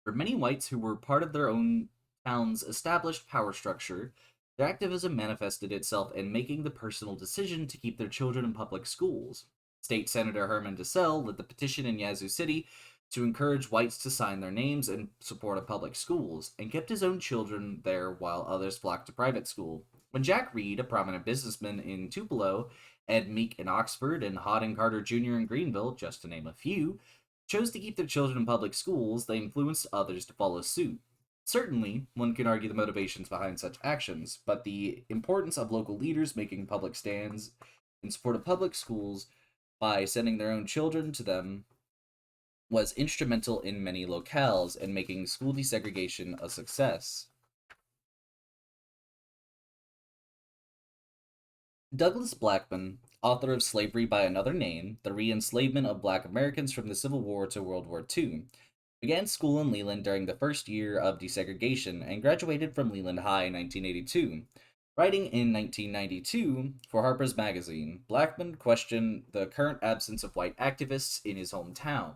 For many whites who were part of their own town's established power structure, their activism manifested itself in making the personal decision to keep their children in public schools. State Senator Herman DeSalle led the petition in Yazoo City to encourage whites to sign their names in support of public schools, and kept his own children there while others flocked to private school. When Jack Reed, a prominent businessman in Tupelo, Ed Meek in Oxford, and Hawden Carter Jr. in Greenville, just to name a few, chose to keep their children in public schools, they influenced others to follow suit. Certainly, one can argue the motivations behind such actions, but the importance of local leaders making public stands in support of public schools by sending their own children to them was instrumental in many locales and making school desegregation a success. Douglas Blackmun, author of Slavery by Another Name, The Re-Enslavement of Black Americans from the Civil War to World War II, began school in Leland during the first year of desegregation and graduated from Leland High in 1982. Writing in 1992 for Harper's Magazine, Blackmun questioned the current absence of white activists in his hometown.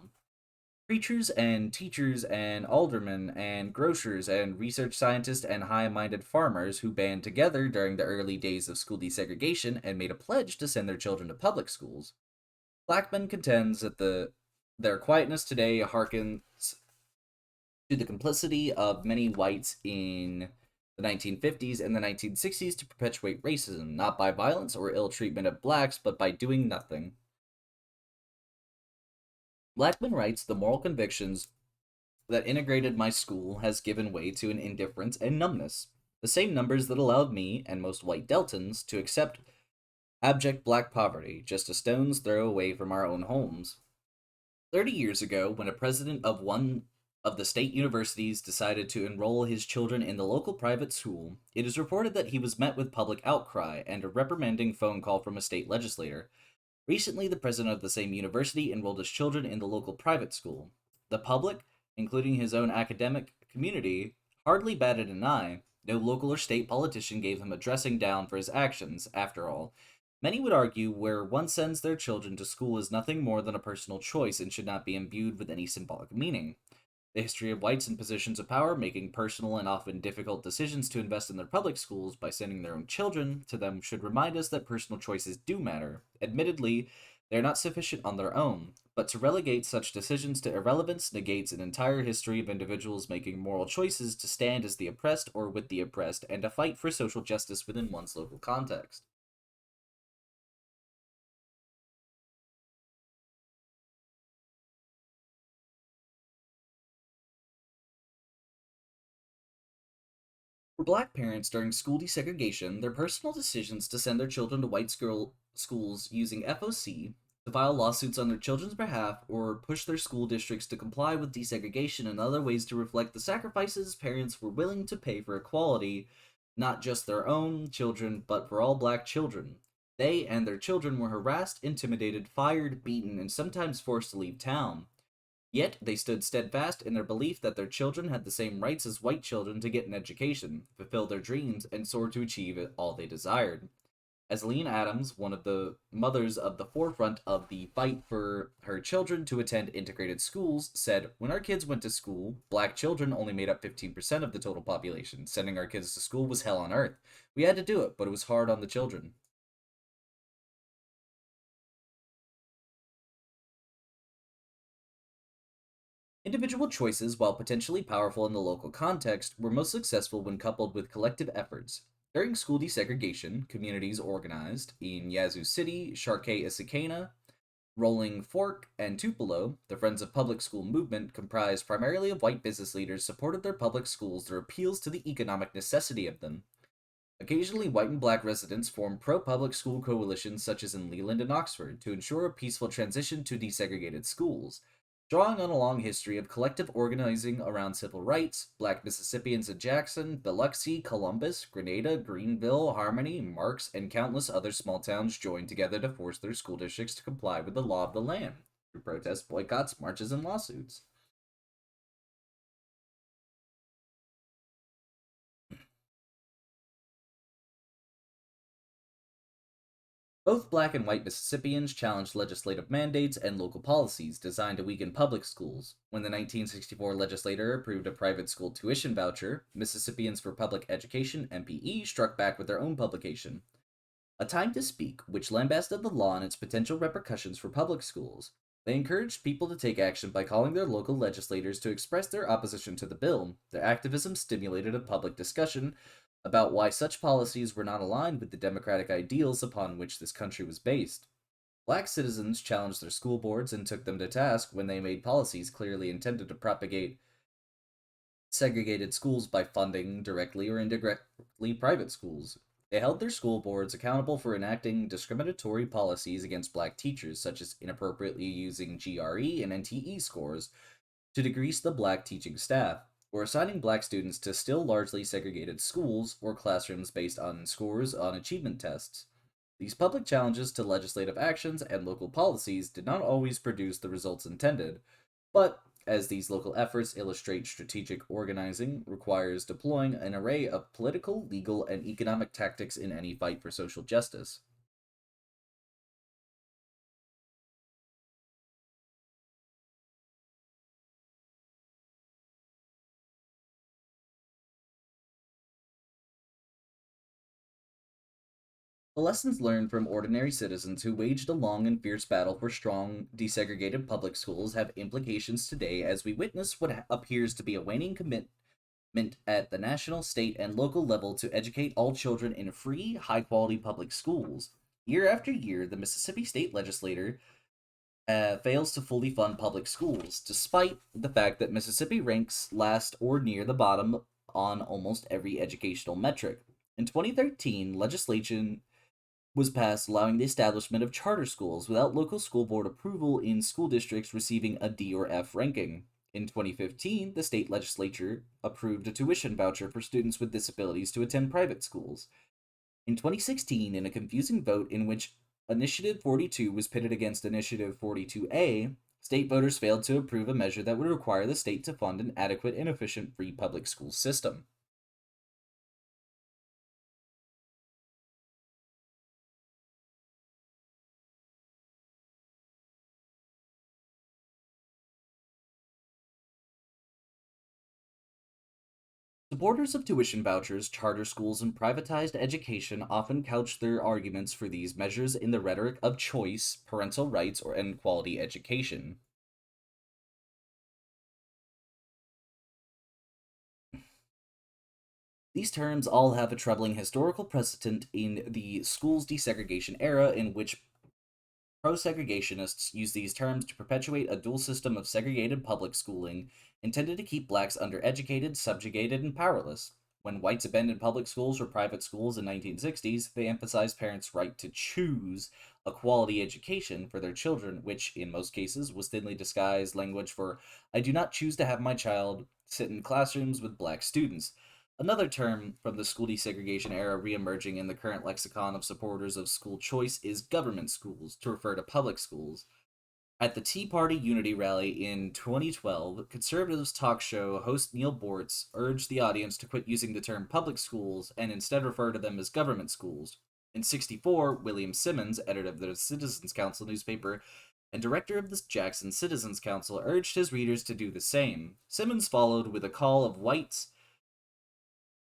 Preachers and teachers and aldermen and grocers and research scientists and high minded farmers who band together during the early days of school desegregation and made a pledge to send their children to public schools. Blackman contends that their quietness today harkens to the complicity of many whites in the 1950s and the 1960s to perpetuate racism, not by violence or ill treatment of blacks, but by doing nothing. Blackman writes the moral convictions that integrated my school has given way to an indifference and numbness. The same numbers that allowed me and most white Deltons to accept abject black poverty just a stone's throw away from our own homes. 30 years ago, when a president of one of the state universities decided to enroll his children in the local private school, it is reported that he was met with public outcry and a reprimanding phone call from a state legislator. Recently, the president of the same university enrolled his children in the local private school. The public, including his own academic community, hardly batted an eye. No local or state politician gave him a dressing down for his actions, after all. Many would argue where one sends their children to school is nothing more than a personal choice and should not be imbued with any symbolic meaning. The history of whites in positions of power making personal and often difficult decisions to invest in their public schools by sending their own children to them should remind us that personal choices do matter. Admittedly, they are not sufficient on their own, but to relegate such decisions to irrelevance negates an entire history of individuals making moral choices to stand as the oppressed or with the oppressed and to fight for social justice within one's local context. For black parents during school desegregation, their personal decisions to send their children to white schools using FOC, to file lawsuits on their children's behalf, or push their school districts to comply with desegregation and other ways to reflect the sacrifices parents were willing to pay for equality, not just their own children, but for all black children. They and their children were harassed, intimidated, fired, beaten, and sometimes forced to leave town. Yet they stood steadfast in their belief that their children had the same rights as white children to get an education, fulfill their dreams, and soar to achieve all they desired. As Lean Adams, one of the mothers of the forefront of the fight for her children to attend integrated schools, said, when our kids went to school, black children only made up 15% of the total population. Sending our kids to school was hell on earth. We had to do it, but it was hard on the children. Individual choices, while potentially powerful in the local context, were most successful when coupled with collective efforts. During school desegregation, communities organized in Yazoo City, Sharkey-Issaquena, Rolling Fork, and Tupelo, the Friends of Public School movement, comprised primarily of white business leaders, supported their public schools through appeals to the economic necessity of them. Occasionally, white and black residents formed pro public school coalitions, such as in Leland and Oxford, to ensure a peaceful transition to desegregated schools. Drawing on a long history of collective organizing around civil rights, black Mississippians in Jackson, Biloxi, Columbus, Grenada, Greenville, Harmony, Marks, and countless other small towns joined together to force their school districts to comply with the law of the land through protests, boycotts, marches, and lawsuits. Both black and white Mississippians challenged legislative mandates and local policies designed to weaken public schools. When the 1964 legislature approved a private school tuition voucher, Mississippians for Public Education (MPE) struck back with their own publication, A Time to Speak, which lambasted the law and its potential repercussions for public schools. They encouraged people to take action by calling their local legislators to express their opposition to the bill. Their activism stimulated a public discussion about why such policies were not aligned with the democratic ideals upon which this country was based. Black citizens challenged their school boards and took them to task when they made policies clearly intended to propagate segregated schools by funding directly or indirectly private schools. They held their school boards accountable for enacting discriminatory policies against black teachers, such as inappropriately using GRE and NTE scores to decrease the black teaching staff, or assigning black students to still largely segregated schools or classrooms based on scores on achievement tests. These public challenges to legislative actions and local policies did not always produce the results intended, but as these local efforts illustrate, strategic organizing requires deploying an array of political, legal, and economic tactics in any fight for social justice. The lessons learned from ordinary citizens who waged a long and fierce battle for strong, desegregated public schools have implications today as we witness what appears to be a waning commitment at the national, state, and local level to educate all children in free, high quality public schools. Year after year, the Mississippi state legislature fails to fully fund public schools, despite the fact that Mississippi ranks last or near the bottom on almost every educational metric. In 2013, legislation was passed allowing the establishment of charter schools without local school board approval in school districts receiving a D or F ranking. In 2015, the state legislature approved a tuition voucher for students with disabilities to attend private schools. In 2016, in a confusing vote in which Initiative 42 was pitted against Initiative 42A, state voters failed to approve a measure that would require the state to fund an adequate and efficient free public school system. Supporters of tuition vouchers, charter schools, and privatized education often couch their arguments for these measures in the rhetoric of choice, parental rights, and quality education. These terms all have a troubling historical precedent in the school's desegregation era, in which pro segregationists use these terms to perpetuate a dual system of segregated public schooling intended to keep blacks undereducated, subjugated, and powerless. When whites abandoned public schools or private schools in 1960s, they emphasized parents' right to choose a quality education for their children, which in most cases was thinly disguised language for I do not choose to have my child sit in classrooms with black students. Another term from the school desegregation era reemerging in the current lexicon of supporters of school choice is government schools, to refer to public schools. At the Tea Party Unity Rally in 2012, conservatives talk show host Neil Bortz urged the audience to quit using the term public schools and instead refer to them as government schools. In 64, William Simmons, editor of the Citizens Council newspaper and director of the Jackson Citizens Council, urged his readers to do the same. Simmons followed with a call of whites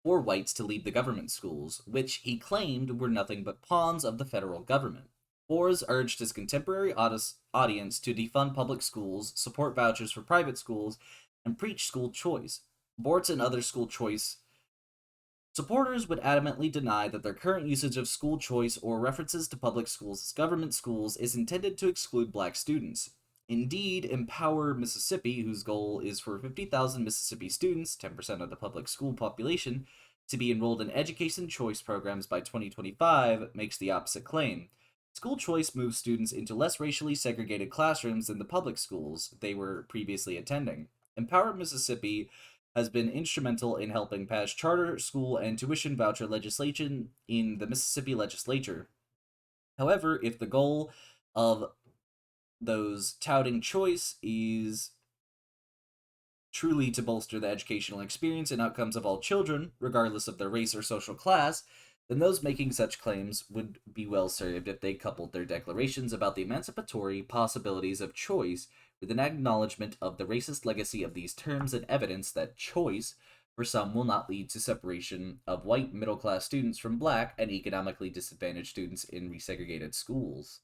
for whites to leave the government schools, which he claimed were nothing but pawns of the federal government. Boers urged his contemporary audience to defund public schools, support vouchers for private schools, and preach school choice. Bortz and other school choice supporters would adamantly deny that their current usage of school choice or references to public schools as government schools is intended to exclude black students. Indeed, Empower Mississippi, whose goal is for 50,000 Mississippi students, 10% of the public school population, to be enrolled in education choice programs by 2025, makes the opposite claim. School choice moves students into less racially segregated classrooms than the public schools they were previously attending. Empower Mississippi has been instrumental in helping pass charter school and tuition voucher legislation in the Mississippi legislature. However, if the goal of those touting choice is truly to bolster the educational experience and outcomes of all children, regardless of their race or social class, then those making such claims would be well served if they coupled their declarations about the emancipatory possibilities of choice with an acknowledgement of the racist legacy of these terms and evidence that choice for some will not lead to separation of white middle class students from black and economically disadvantaged students in resegregated schools.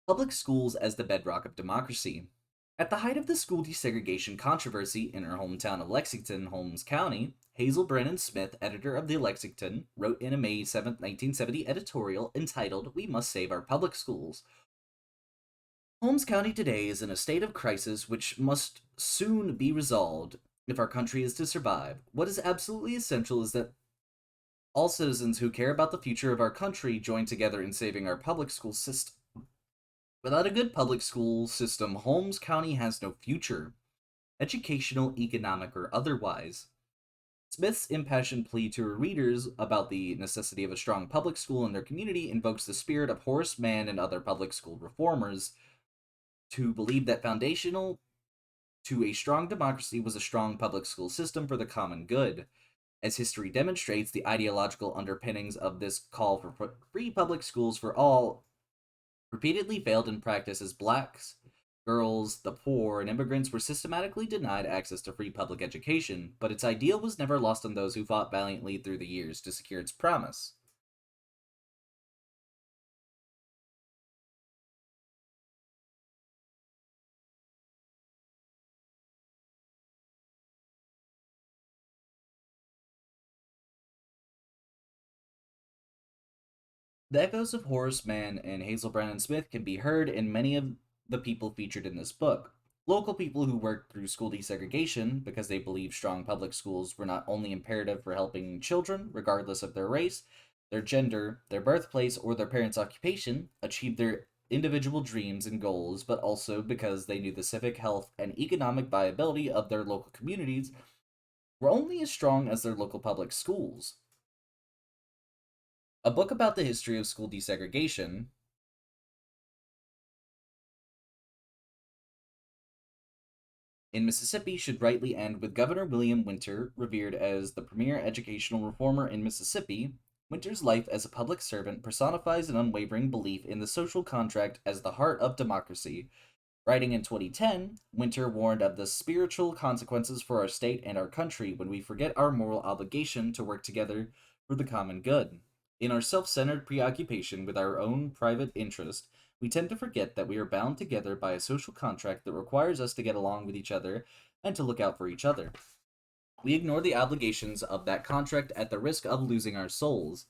Public schools as the bedrock of democracy. At the height of the school desegregation controversy in her hometown of Lexington, Holmes County, Hazel Brennan Smith, editor of the Lexington, wrote in a May 7, 1970 editorial entitled "We Must Save Our Public Schools." Holmes County today is in a state of crisis which must soon be resolved if our country is to survive. What is absolutely essential is that all citizens who care about the future of our country join together in saving our public school system. Without a good public school system, Holmes County has no future, educational, economic, or otherwise. Smith's impassioned plea to her readers about the necessity of a strong public school in their community invokes the spirit of Horace Mann and other public school reformers to believe that foundational to a strong democracy was a strong public school system for the common good. As history demonstrates, the ideological underpinnings of this call for free public schools for all repeatedly failed in practice as blacks, girls, the poor, and immigrants were systematically denied access to free public education, but its ideal was never lost on those who fought valiantly through the years to secure its promise. The echoes of Horace Mann and Hazel Brennan Smith can be heard in many of the people featured in this book. Local people who worked through school desegregation because they believed strong public schools were not only imperative for helping children, regardless of their race, their gender, their birthplace, or their parents' occupation, achieve their individual dreams and goals, but also because they knew the civic health and economic viability of their local communities were only as strong as their local public schools. A book about the history of school desegregation in Mississippi should rightly end with Governor William Winter, revered as the premier educational reformer in Mississippi. Winter's life as a public servant personifies an unwavering belief in the social contract as the heart of democracy. Writing in 2010, Winter warned of the spiritual consequences for our state and our country when we forget our moral obligation to work together for the common good. In our self centered preoccupation with our own private interest, we tend to forget that we are bound together by a social contract that requires us to get along with each other and to look out for each other. We ignore the obligations of that contract at the risk of losing our souls.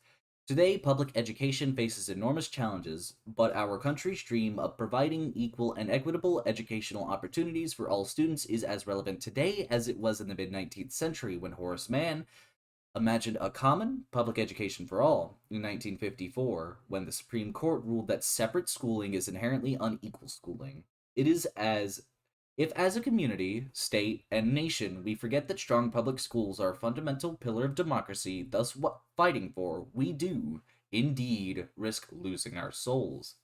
Today, public education faces enormous challenges, but our country's dream of providing equal and equitable educational opportunities for all students is as relevant today as it was in the mid 19th century when Horace Mann imagined a common public education for all in 1954 when the Supreme Court ruled that separate schooling is inherently unequal schooling. It is as if, as a community, state, and nation, we forget that strong public schools are a fundamental pillar of democracy, thus, what fighting for, we do, indeed, risk losing our souls.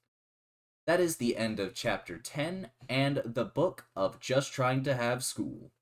That is the end of chapter 10 and the book of Just Trying to Have School.